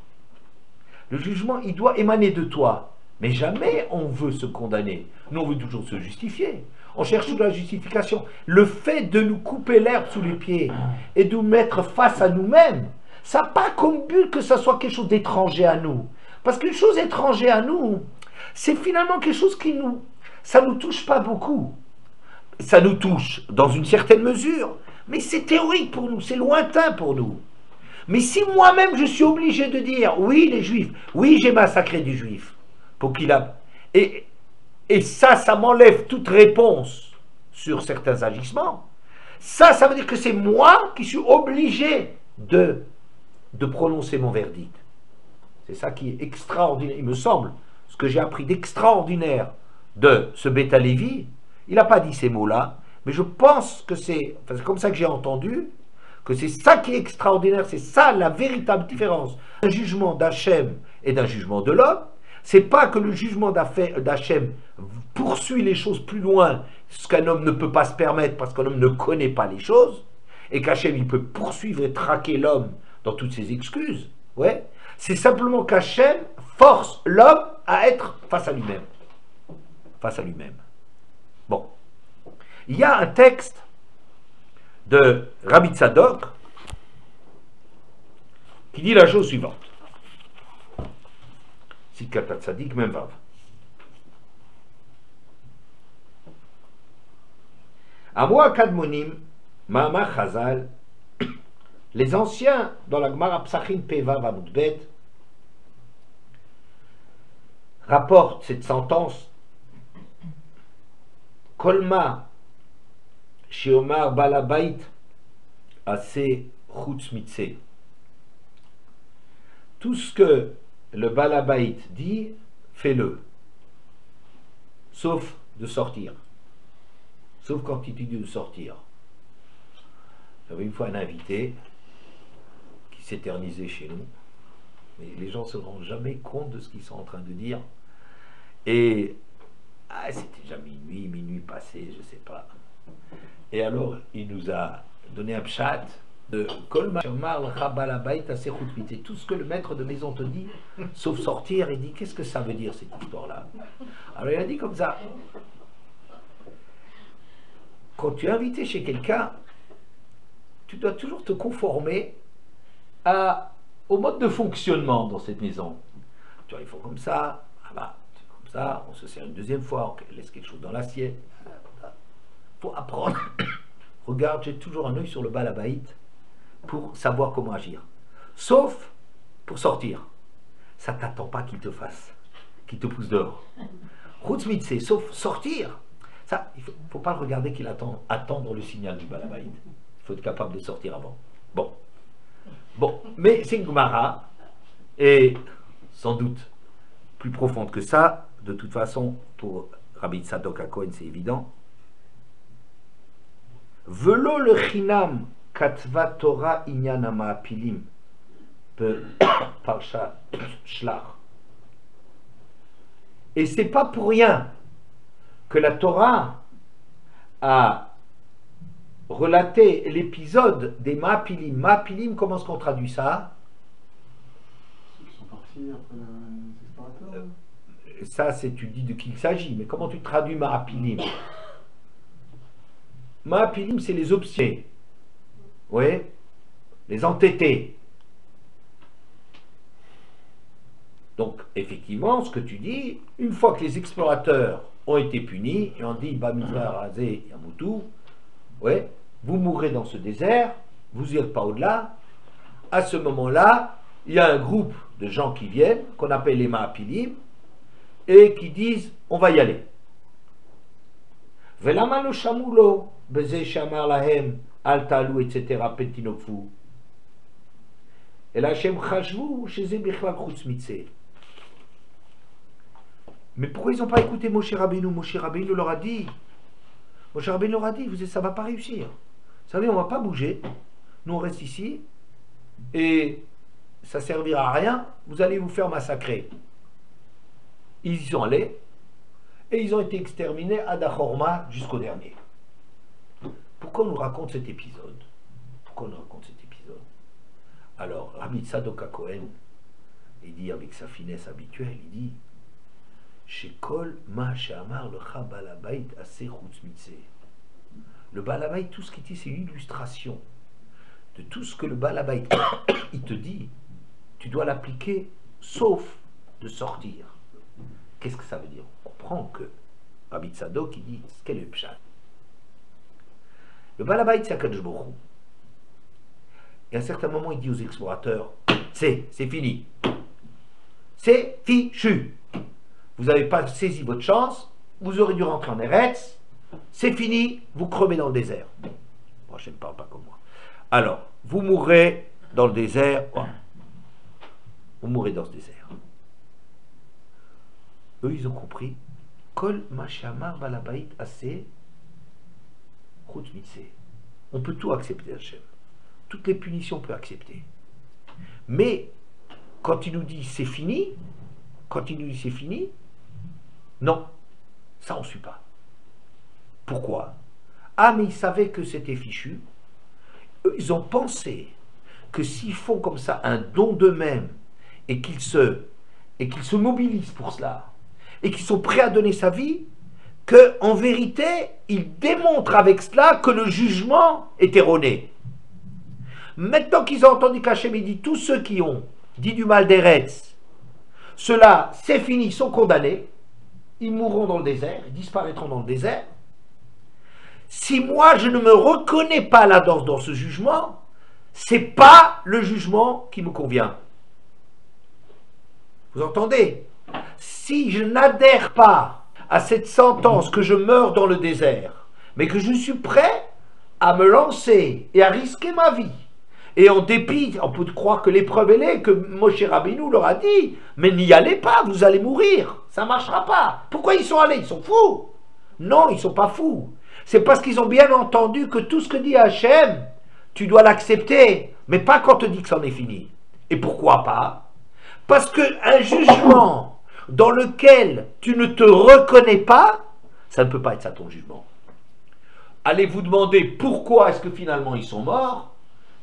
Le jugement, il doit émaner de toi. Mais jamais on veut se condamner. Nous, on veut toujours se justifier. On cherche toute la justification. Le fait de nous couper l'herbe sous les pieds et de nous mettre face à nous-mêmes, ça n'a pas comme but que ça soit quelque chose d'étranger à nous. Parce qu'une chose étrangère à nous, c'est finalement quelque chose qui nous... Ça ne nous touche pas beaucoup. Ça nous touche dans une certaine mesure, mais c'est théorique pour nous, c'est lointain pour nous. Mais si moi-même je suis obligé de dire, oui les juifs, oui j'ai massacré des juifs, pour qu'il a... Et ça m'enlève toute réponse sur certains agissements. Ça veut dire que c'est moi qui suis obligé de prononcer mon verdict. C'est ça qui est extraordinaire, il me semble, ce que j'ai appris d'extraordinaire de ce Beth Lévi, Il n'a pas dit ces mots-là, mais je pense que c'est comme ça que j'ai entendu, que c'est ça qui est extraordinaire, c'est ça la véritable différence. Un jugement d'Hachem et d'un jugement de l'homme, c'est pas que le jugement d'Hachem poursuit les choses plus loin, ce qu'un homme ne peut pas se permettre parce qu'un homme ne connaît pas les choses, et qu'Hachem il peut poursuivre et traquer l'homme dans toutes ses excuses. Ouais. C'est simplement qu'Hachem force l'homme à être face à lui-même. Face à lui-même. Bon. Il y a un texte de Rabbi Tzadok qui dit la chose suivante. Sikata Tzadik Memvav. Amwa Kadmonim, Mama Chazal, les anciens dans la Gemara Psachim Pevav Amudbet rapportent cette sentence Kolma Sheomar Balabait Ase Chutz Mitse. Tout ce que le Balabait dit, fais-le. Sauf de sortir. Sauf quand il dit de sortir. J'avais une fois un invité qui s'éternisait chez nous. Mais les gens ne se rendent jamais compte de ce qu'ils sont en train de dire. Et c'était déjà minuit passé, je ne sais pas. Et alors, il nous a donné un pshat de Kolma Shomar L'Chabalabait Asechutmité. Tout ce que le maître de maison te dit, sauf sortir, il dit qu'est-ce que ça veut dire cette histoire-là? Alors il a dit comme ça. Quand tu es invité chez quelqu'un, tu dois toujours te conformer au mode de fonctionnement dans cette maison. Tu vois, il faut comme ça, comme ça, on se sert une deuxième fois, on laisse quelque chose dans l'assiette. Il faut apprendre. Regarde, j'ai toujours un œil sur le balabait pour savoir comment agir. Sauf pour sortir. Ça ne t'attend pas qu'il te fasse, qu'il te pousse dehors. Chutzmitse, sauf sortir. Ça, il ne faut pas le regarder qu'il attendre le signal du balabait. Il faut être capable de sortir avant. Bon, mais c'est une Gemara, et sans doute plus profonde que ça. De toute façon, pour Rabbi Tzadok HaKohen, c'est évident. Velo le chinam katva Torah inyan ha'ma'apilim parsha shlach. Et c'est pas pour rien que la Torah a relaté l'épisode des Ma'apilim. Ma'apilim, comment est-ce qu'on traduit ça? Ceux qui sont partis après les explorateurs. Ça, c'est tu dis de qui il s'agit, mais comment tu traduis Ma'apilim? Ma'apilim, c'est les obstinés. Oui, les entêtés. Donc, effectivement, ce que tu dis, une fois que les explorateurs ont été punis, et on dit Bamizra Razé Yamutu, ouais, vous mourrez dans ce désert, vous n'irez pas au-delà. À ce moment-là, il y a un groupe de gens qui viennent, qu'on appelle les Ma'apilim, et qui disent on va y aller. Velama lo shamulo, beze shamar lahem, al talou, etc., pentinokfu. Et la Hashem chashvu, sheze bichlak chutz mitzeh. Mais pourquoi ils n'ont pas écouté Moshe Rabbeinu? Moshe Rabbeinu leur a dit, Moshe Rabbeinu leur a dit, ça ne va pas réussir. Vous savez, on ne va pas bouger. Nous, on reste ici. Et ça ne servira à rien. Vous allez vous faire massacrer. Ils y sont allés. Et ils ont été exterminés à Dachorma jusqu'au dernier. Pourquoi on nous raconte cet épisode? Pourquoi on nous raconte cet épisode? Alors, Rabbi Tzadok HaKohen, il dit avec sa finesse habituelle, il dit Shekol ma she'amar lecha balabait aseh chutz mitzeh. Le balabait, tout ce qu'il dit, c'est une illustration de tout ce que le balabait il te dit. Tu dois l'appliquer, sauf de sortir. Qu'est-ce que ça veut dire? On comprend que Rabbi Tzadok, il dit ce qu'est le pshat. Le balabait, c'est Akadosh Baruch Hu. Et à un certain moment, il dit aux explorateurs c'est fini. C'est fichu. Vous n'avez pas saisi votre chance, vous aurez dû rentrer en Eretz, c'est fini, vous crevez dans le désert. Moi, je ne parle pas comme moi. Alors, vous mourrez dans le désert. Oh, vous mourrez dans ce désert. Eux, ils ont compris Kol Mashamar Balabait assez Chutz Mitzeh. On peut tout accepter, Hachem. Toutes les punitions, on peut accepter. Mais quand il nous dit c'est fini, non, ça on ne suit pas. Pourquoi? Ah, mais ils savaient que c'était fichu. Eux, ils ont pensé que s'ils font comme ça un don d'eux-mêmes et qu'ils se mobilisent pour cela et qu'ils sont prêts à donner sa vie, que en vérité, ils démontrent avec cela que le jugement est erroné. Maintenant qu'ils ont entendu qu'Hachem dit tous ceux qui ont dit du mal d'Eretz, ceux-là, c'est fini, ils sont condamnés, ils mourront dans le désert, ils disparaîtront dans le désert. Si moi je ne me reconnais pas là dans ce jugement, c'est pas le jugement qui me convient. Vous entendez? Si je n'adhère pas à cette sentence que je meurs dans le désert, mais que je suis prêt à me lancer et à risquer ma vie, et en dépit, on peut croire que l'épreuve est là, que Moshe Rabbeinu leur a dit, mais n'y allez pas, vous allez mourir, ça ne marchera pas. Pourquoi ils sont allés? Ils sont fous? Non, ils ne sont pas fous. C'est parce qu'ils ont bien entendu que tout ce que dit Hachem, tu dois l'accepter, mais pas quand on te dit que c'en est fini. Et pourquoi pas? Parce qu'un jugement dans lequel tu ne te reconnais pas, ça ne peut pas être ça ton jugement. Allez vous demander pourquoi est-ce que finalement ils sont morts,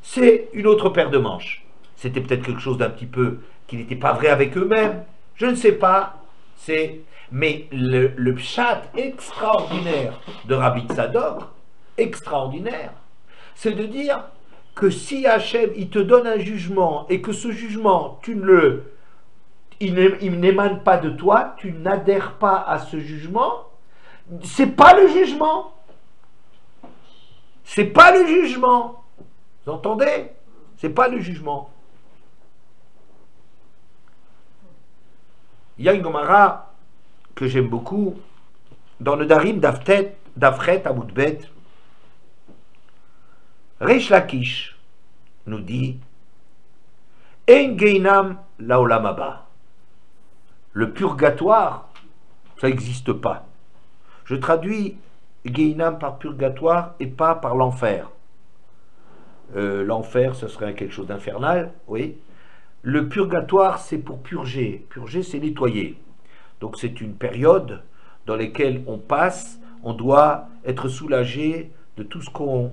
c'est une autre paire de manches. C'était peut-être quelque chose d'un petit peu qui n'était pas vrai avec eux-mêmes, je ne sais pas. Mais le pshat extraordinaire de Rabbi Tzadok, extraordinaire, c'est de dire que si Hachem il te donne un jugement et que ce jugement il n'émane pas de toi, tu n'adhères pas à ce jugement, c'est pas le jugement. C'est pas le jugement. Vous entendez? C'est pas le jugement. Il y a une Gemara que j'aime beaucoup dans le Darim d'Afret à Moudbet. Reish Lakish nous dit Ein Geinam Laolam Haba. Le purgatoire, ça n'existe pas. Je traduis Geinam par purgatoire et pas par l'enfer. L'enfer, ce serait quelque chose d'infernal, oui. Le purgatoire, c'est pour purger. Purger, c'est nettoyer. Donc c'est une période dans laquelle on passe, on doit être soulagé de tout ce qu'on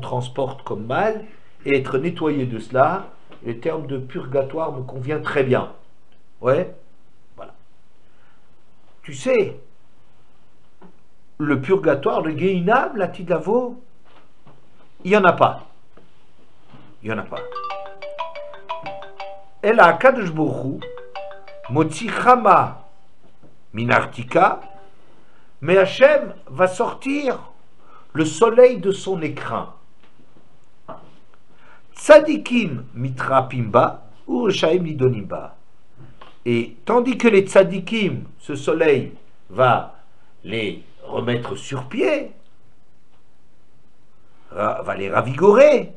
transporte comme mal et être nettoyé de cela. Le terme de purgatoire me convient très bien. Ouais, voilà. Tu sais, le purgatoire, le Gehinam, la Tidlavo, il n'y en a pas. Il n'y en a pas. Elle a Kadosh Borou, Motzi Chama Minartika, mais Hachem va sortir le soleil de son écrin. Tzadikim mitra pimba ou Reshaim lidonimba. Et tandis que les tzadikim, ce soleil va les remettre sur pied, va les ravigorer,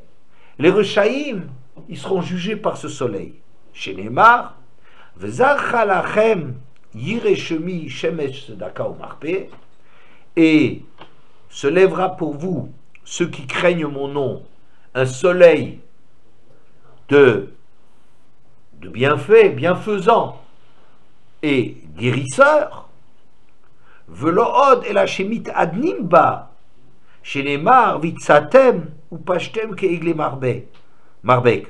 les Reshaim, ils seront jugés par ce soleil. Chez Neymar, V'zachalachem yireshemi shemesh sedaka ou marpé, et se lèvera pour vous, ceux qui craignent mon nom, un soleil de bienfait, bienfaisant et guérisseur. Velood el hashemit adnimba, chez Neymar vitzatem ou pashtem keigle marbek.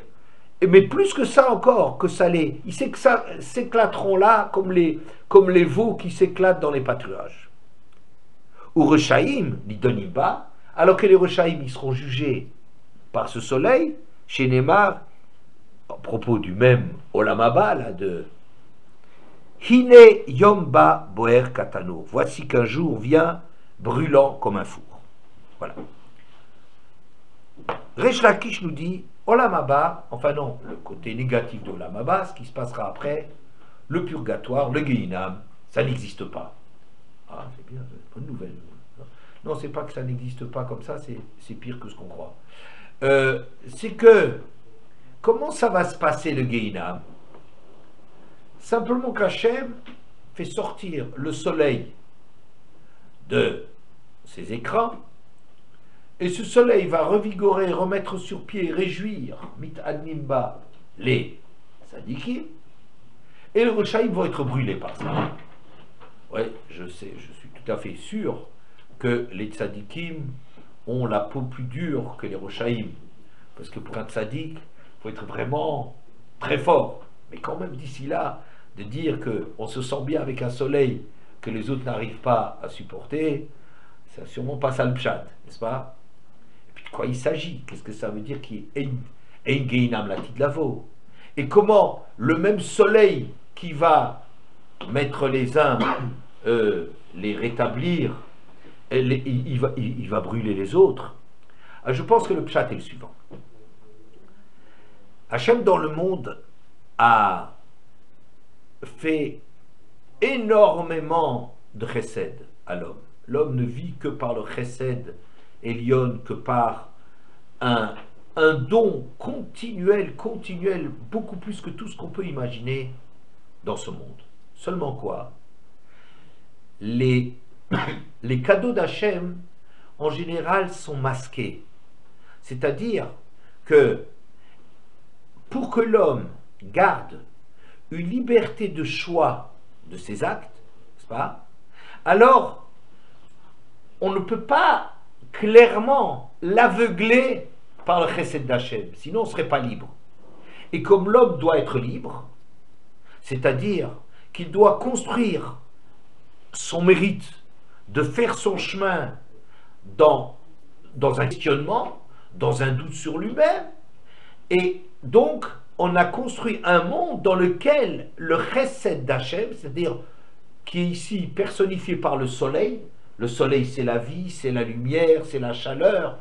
Mais plus que ça encore, que ça ils s'éclateront là comme les veaux qui s'éclatent dans les pâturages. Ou Reshaim, l'idoniba, alors que les Reshaim ils seront jugés par ce soleil, chez Neymar, à propos du même Olam Haba, là, de Hine Yomba Boer Katano. Voici qu'un jour vient brûlant comme un four. Voilà. Reish Lakish nous dit Olam Haba, enfin non, le côté négatif de Olam Haba, ce qui se passera après, le purgatoire, le Gehinam, ça n'existe pas. Ah, c'est bien, c'est une bonne nouvelle. Non, c'est pas que ça n'existe pas comme ça, c'est pire que ce qu'on croit. C'est que, comment ça va se passer le Gehinam? Simplement qu'Hachem, fait sortir le soleil de ses écrans, et ce soleil va revigorer, remettre sur pied, réjouir, mit animba, les sadikim, et les Roshaïm vont être brûlés par ça. Oui, je sais, je suis tout à fait sûr que les tzadikim ont la peau plus dure que les Roshaïm. Parce que pour un tzadik, il faut être vraiment très fort. Mais quand même, d'ici là, de dire qu'on se sent bien avec un soleil que les autres n'arrivent pas à supporter, c'est sûrement pas ça le pshat, n'est-ce pas? Et puis de quoi il s'agit? Qu'est-ce que ça veut dire qui est Ein Geinam la Tidlavo? Et comment le même soleil qui va mettre les uns, les rétablir, il va brûler les autres? Je pense que le pshat est le suivant. Hachem dans le monde a fait énormément de chesed à l'homme. L'homme ne vit que par le chesed Elion, que par un don continuel, beaucoup plus que tout ce qu'on peut imaginer dans ce monde. Seulement quoi? Les cadeaux d'Hachem, en général, sont masqués. C'est-à-dire que pour que l'homme garde une liberté de choix de ses actes, n'est-ce pas? Alors, on ne peut pas clairement l'aveugler par le chesed d'Hachem, sinon on ne serait pas libre. Et comme l'homme doit être libre, c'est-à-dire qu'il doit construire son mérite, de faire son chemin dans un questionnement, dans un doute sur lui-même, et donc on a construit un monde dans lequel le chesed d'Hachem, c'est-à-dire qui est ici personnifié par le soleil c'est la vie, c'est la lumière, c'est la chaleur,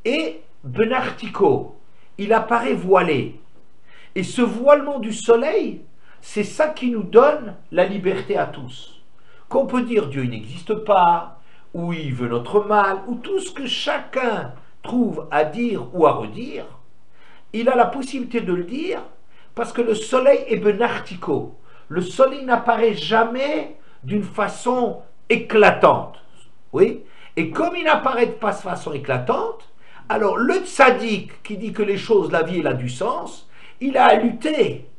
et benartiko, il apparaît voilé. Et ce voilement du soleil, c'est ça qui nous donne la liberté à tous. Qu'on peut dire Dieu n'existe pas, ou il veut notre mal, ou tout ce que chacun trouve à dire ou à redire, il a la possibilité de le dire parce que le soleil est benartico. Le soleil n'apparaît jamais d'une façon éclatante. Oui? Et comme il n'apparaît pas de façon éclatante, alors le tzaddik qui dit que les choses, la vie, elle a du sens, il a à lutter.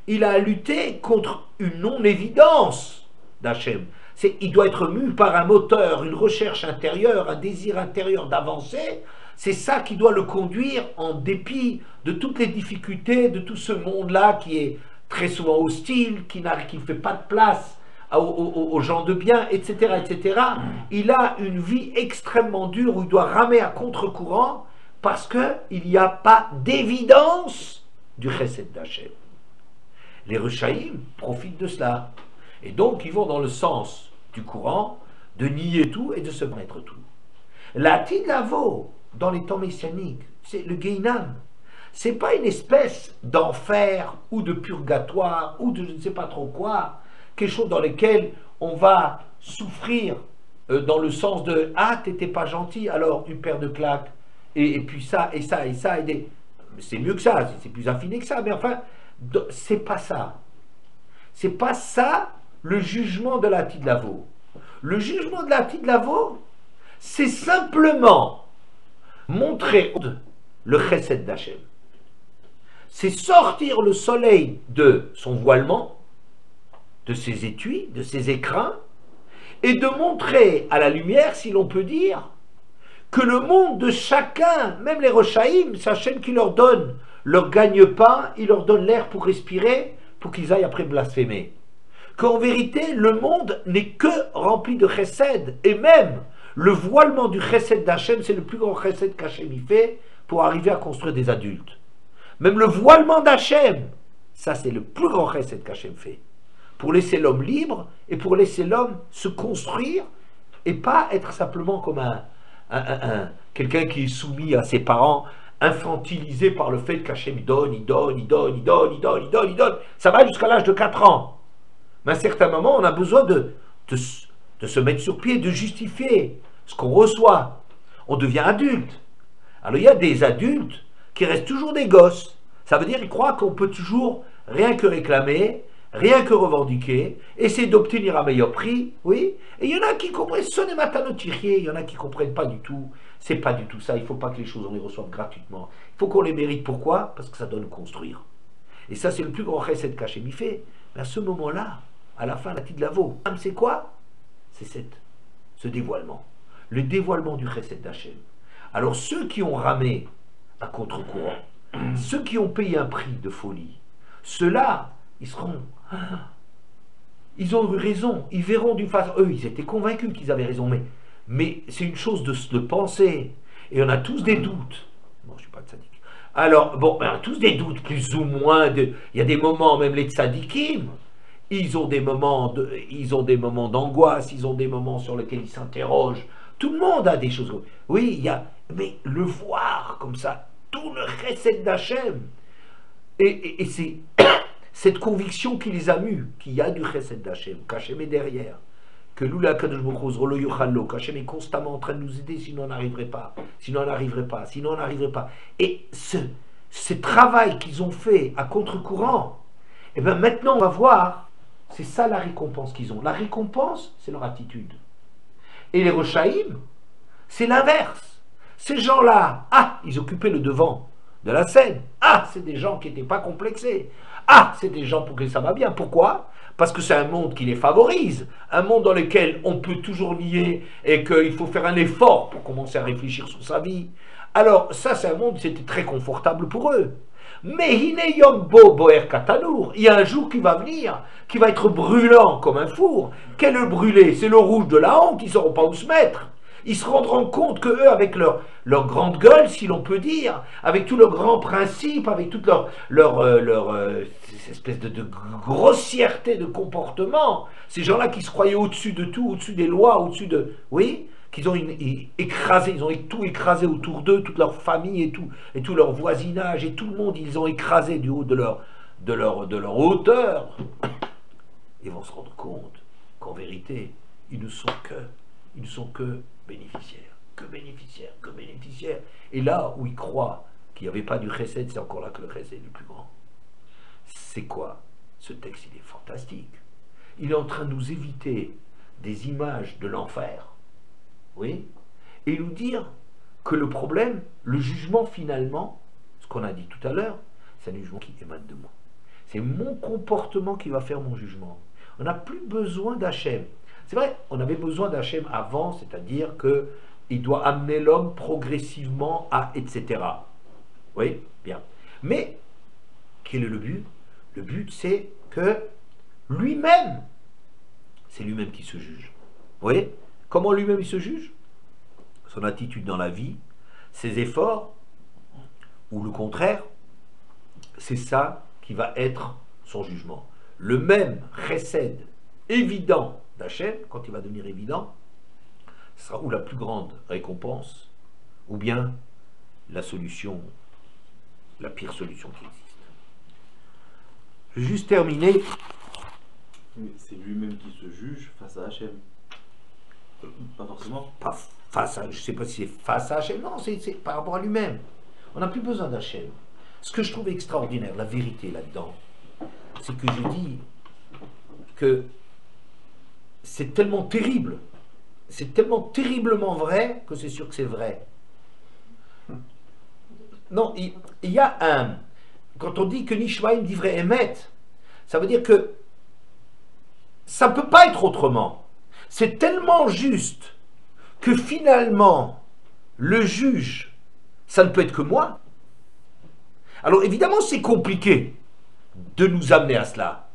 Il a à lutter contre une non-évidence d'Hachem. Il doit être mu par un moteur, une recherche intérieure, un désir intérieur d'avancer. C'est ça qui doit le conduire en dépit de toutes les difficultés, de tout ce monde-là qui est très souvent hostile, qui ne fait pas de place aux gens de bien, etc., etc. Il a une vie extrêmement dure où il doit ramer à contre-courant parce qu'il n'y a pas d'évidence du chesed d'Hachem. Les Rechaïm profitent de cela. Et donc, ils vont dans le sens du courant de nier tout et de se mettre tout. La Tidlavo, dans les temps messianiques, c'est le Geinam. C'est pas une espèce d'enfer ou de purgatoire ou de je ne sais pas trop quoi, quelque chose dans lequel on va souffrir dans le sens de « Ah, t'étais pas gentil, alors une paire de claques, et puis ça, et ça, et ça, et des... » C'est mieux que ça, c'est plus affiné que ça, mais enfin, c'est pas ça. C'est pas ça le jugement de la Tidlavo. Le jugement de la Tidlavo, c'est simplement montrer le chesed d'Hachem. C'est sortir le soleil de son voilement, de ses étuis, de ses écrins, et de montrer à la lumière, si l'on peut dire, que le monde de chacun, même les Rechaïm, c'est Hachem qui leur donne leur gagne-pain, il leur donne l'air pour respirer, pour qu'ils aillent après blasphémer. Qu'en vérité, le monde n'est que rempli de chesed, et même le voilement du chesed d'Hachem, c'est le plus grand chesed qu'Hachem y fait pour arriver à construire des adultes. Même le voilement d'Hachem, ça c'est le plus grand chesed qu'Hachem fait. Pour laisser l'homme libre et pour laisser l'homme se construire et pas être simplement comme quelqu'un qui est soumis à ses parents, infantilisé par le fait qu'Hachem donne. Ça va jusqu'à l'âge de 4 ans. Mais à un certain moment, on a besoin de se mettre sur pied, de justifier ce qu'on reçoit. On devient adulte. Alors il y a des adultes qui restent toujours des gosses. Ça veut dire qu'ils croient qu'on peut toujours rien que réclamer, rien que revendiquer, essayer d'obtenir un meilleur prix, oui. Et il y en a qui comprennent, ce n'est matanotirie, il y en a qui ne comprennent pas du tout. C'est pas du tout ça, il ne faut pas que les choses, on les reçoive gratuitement. Il faut qu'on les mérite. Pourquoi? Parce que ça doit nous construire. Et ça, c'est le plus grand chesed qu'Hachem y fait. Mais à ce moment-là, à la fin, la petite lavo, c'est quoi? C'est ce dévoilement. Le dévoilement du chesed d'Hachem. Alors, ceux qui ont ramé à contre-courant, ceux qui ont payé un prix de folie, ceux-là, ils seront... Ils ont eu raison, ils verront d'une façon... Eux, ils étaient convaincus qu'ils avaient raison, mais c'est une chose de penser. Et on a tous des doutes. Bon, je ne suis pas tzaddik. Alors, bon, on a tous des doutes, plus ou moins. Il y a des moments, même les tzaddikim, ils ont des moments d'angoisse, ils ont des moments sur lesquels ils s'interrogent. Tout le monde a des choses. Oui, il y a... Mais le voir comme ça, tout le chesed d'Hachem, et c'est cette conviction qui les a mus, qu'il y a du chesed d'Hachem, qu'Hachem est derrière, que l'Oula Kadosh Baruch Hu, qu'Hachem est constamment en train de nous aider, sinon on n'arriverait pas, sinon on n'arriverait pas, sinon on n'arriverait pas. Et ce travail qu'ils ont fait à contre-courant, et bien maintenant on va voir, c'est ça la récompense qu'ils ont. La récompense, c'est leur attitude. Et les Rochaïm, c'est l'inverse. Ces gens-là, ils occupaient le devant de la scène. C'est des gens qui n'étaient pas complexés. C'est des gens pour qui ça va bien. Pourquoi? Parce que c'est un monde qui les favorise, un monde dans lequel on peut toujours nier et qu'il faut faire un effort pour commencer à réfléchir sur sa vie. Alors ça, c'est un monde, c'était très confortable pour eux. Mais Hineyom Bo Boer Katanour, il y a un jour qui va venir, qui va être brûlant comme un four. Quel est le brûlé? C'est le rouge de la honte, ils ne sauront pas où se mettre. Ils se rendront compte que eux, avec leur grande gueule, si l'on peut dire, avec tout leur grand principe, avec toute leur espèce de grossièreté de comportement, ces gens-là qui se croyaient au-dessus de tout, au-dessus des lois, au-dessus de... Oui, qu'ils ont écrasé, ils ont tout écrasé autour d'eux, toute leur famille et tout leur voisinage, et tout le monde, ils ont écrasé du haut de leur hauteur. Ils vont se rendre compte qu'en vérité, ils ne sont que bénéficiaires, que bénéficiaires, que bénéficiaires. Et là où ils croient qu'il n'y avait pas du chesed, c'est encore là que le chesed est le plus grand. C'est quoi? Ce texte, il est fantastique. Il est en train de nous éviter des images de l'enfer, oui, et nous dire que le problème, le jugement finalement, ce qu'on a dit tout à l'heure, c'est un jugement qui émane de moi. C'est mon comportement qui va faire mon jugement. On n'a plus besoin d'Hachem. C'est vrai, on avait besoin d'Hachem avant, c'est-à-dire qu'il doit amener l'homme progressivement à etc. Oui, bien. Mais, quel est le but? Le but, c'est que lui-même, c'est lui-même qui se juge. Vous voyez? Comment lui-même il se juge? Son attitude dans la vie, ses efforts, ou le contraire, c'est ça qui va être son jugement. Le même chesed évident d'Hachem, quand il va devenir évident, ce sera ou la plus grande récompense, ou bien la solution, la pire solution qui existe. Je vais juste terminer. C'est lui-même qui se juge face à Hachem. Pas forcément. Pas face à, je ne sais pas si c'est face à Hachem, non, c'est par rapport à lui-même. On n'a plus besoin d'Hachem. Ce que je trouve extraordinaire, la vérité là-dedans, c'est que je dis que c'est tellement terrible, c'est tellement terriblement vrai que c'est sûr que c'est vrai. Non, il y a un... Quand on dit que Nishmaim dit vrai Emet, ça veut dire que ça ne peut pas être autrement. C'est tellement juste que finalement, le juge, ça ne peut être que moi. Alors évidemment, c'est compliqué de nous amener à cela.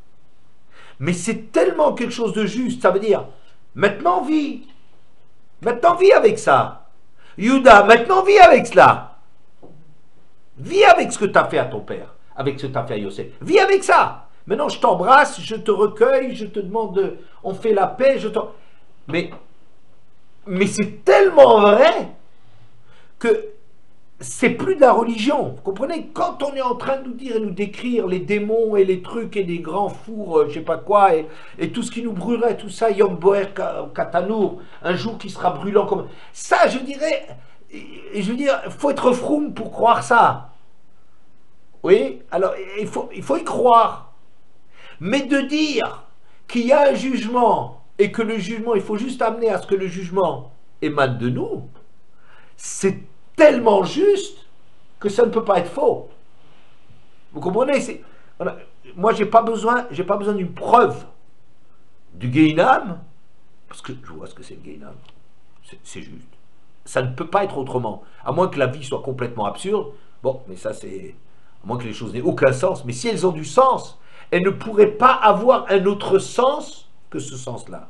Mais c'est tellement quelque chose de juste, ça veut dire, maintenant vis. Maintenant vis avec ça. Yuda, maintenant vis avec cela. Vis avec ce que tu as fait à ton père, avec ce que tu as fait à Yosef. Vis avec ça. Maintenant, je t'embrasse, je te recueille, je te demande, on fait la paix, Mais c'est tellement vrai que c'est plus de la religion. Vous comprenez? Quand on est en train de nous dire et nous décrire les démons et les trucs et les grands fours, je sais pas quoi, et tout ce qui nous brûlerait, tout ça, Yom Boer Katanour, un jour qui sera brûlant comme... Ça, je dirais, il faut être froum pour croire ça. Oui? Alors, il faut y croire. Mais de dire qu'il y a un jugement et que le jugement, il faut juste amener à ce que le jugement émane de nous, c'est tellement juste que ça ne peut pas être faux. Vous comprenez? Voilà. Moi, j'ai pas besoin d'une preuve du Guéinam, parce que je vois ce que c'est le Guéinam. C'est juste. Ça ne peut pas être autrement. À moins que la vie soit complètement absurde. Bon, mais ça, c'est... À moins que les choses n'aient aucun sens. Mais si elles ont du sens, elles ne pourraient pas avoir un autre sens que ce sens-là.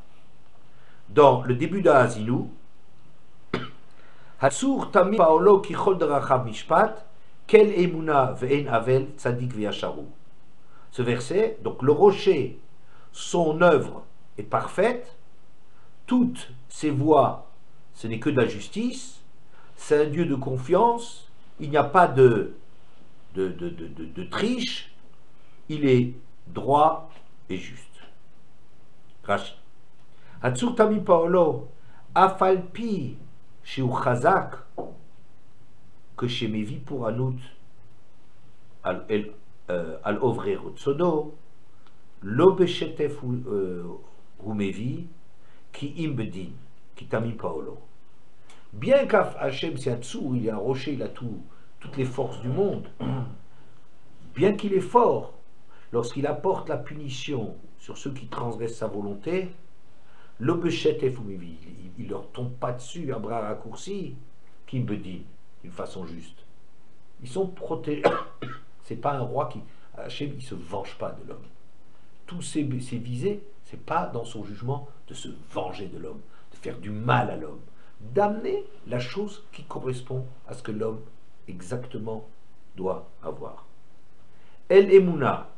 Dans le début d'Ahazinou, Hatsur Tami Paolo Kichol Derachav Mishpat, Kel Emuna Ve'en Avel Tzadik Ve'yasharu. Ce verset, donc le rocher, son œuvre est parfaite, toutes ses voies, ce n'est que de la justice, c'est un Dieu de confiance, il n'y a pas de triche, il est droit et juste. Rashi. Hatsur Tami Paolo, Afalpi Sheu Chazak, que chez Mevi pour Anout, al Ovre Rotsodo, Lo Beshetef Humevi, Ki Imbedin, Ki Tami Paolo. Bien qu'à Hachem, c'est un dessous, il est un rocher, il a toutes les forces du monde, bien qu'il est fort, lorsqu'il apporte la punition sur ceux qui transgressent sa volonté, Lo Beshetef Humevi, il ne leur tombe pas dessus à bras raccourcis, Ki Imbedin, d'une façon juste. Ils sont protégés. C'est pas un roi qui... Hachem, il ne se venge pas de l'homme. Tous ses visées, c'est pas dans son jugement de se venger de l'homme, de faire du mal à l'homme, d'amener la chose qui correspond à ce que l'homme exactement doit avoir. El Emouna,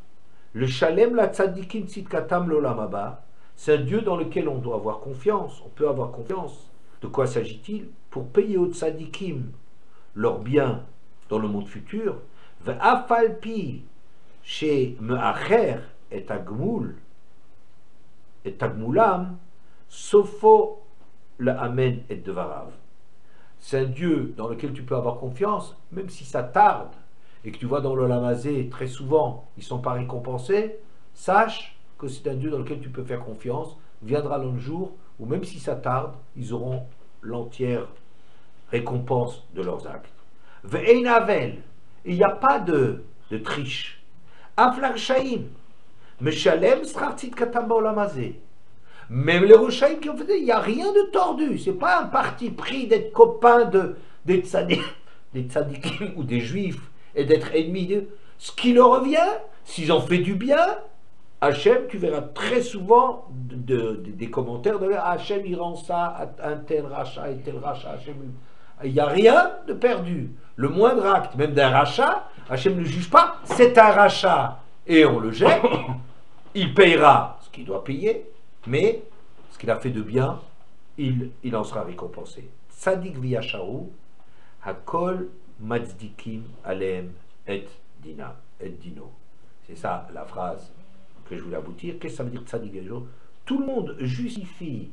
le Shalem la Tzadikim Tzidkatam l'Olam Haba, c'est un Dieu dans lequel on doit avoir confiance, on peut avoir confiance. De quoi s'agit-il? Pour payer aux Tzadikim leurs biens dans le monde futur, Ve'afalpi chez Me'acher et Agmoul et Agmoulam, Sofo le Amen et Devarav. C'est un Dieu dans lequel tu peux avoir confiance, même si ça tarde, et que tu vois dans le Lamazé très souvent, ils ne sont pas récompensés, sache que c'est un Dieu dans lequel tu peux faire confiance, viendra le jour où même si ça tarde, ils auront l'entière récompense de leurs actes. Ve'ein avel, il n'y a pas de triche. Aflar shaim, meshalem srartit katam ba'olamazé. Même les Rochaïm qui ont fait, il n'y a rien de tordu. C'est pas un parti pris d'être copain des tzadikim ou des juifs et d'être ennemi d'eux. Ce qui leur revient, s'ils ont fait du bien, Hachem, tu verras très souvent des commentaires de Hachem, il rend ça à un tel rachat et tel rachat. Hachem, il n'y a rien de perdu. Le moindre acte, même d'un rachat, Hachem ne juge pas, c'est un rachat et on le jette. Il payera ce qu'il doit payer. Mais ce qu'il a fait de bien, il en sera récompensé. Tzadik v'yasharu, hakol matzdikim alem et dino. C'est ça la phrase que je voulais aboutir. Qu'est-ce que ça veut dire tzadik v'yasharu? Tout le monde justifie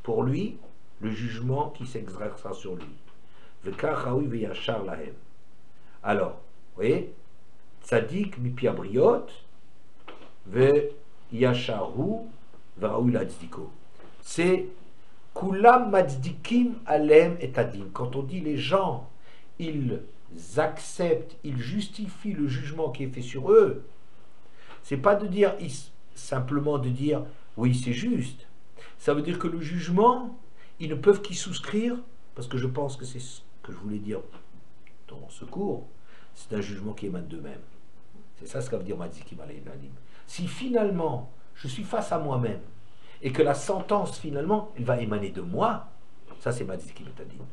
pour lui le jugement qui s'exercera sur lui. V'kach raoui v'yashar lahem. Alors, vous voyez, tzadik mipi abriot v'yasharu c'est Kulam Matzdikim Alem et Adim. Quand on dit les gens, ils acceptent, ils justifient le jugement qui est fait sur eux, c'est pas de dire simplement de dire oui, c'est juste. Ça veut dire que le jugement, ils ne peuvent qu'y souscrire, parce que je pense que c'est ce que je voulais dire dans ce cours, c'est un jugement qui émane d'eux-mêmes. C'est ça ce que veut dire Matzdikim Alem et Adim. Si finalement je suis face à moi-même, et que la sentence, finalement, elle va émaner de moi, ça c'est Matzdikim et Adim.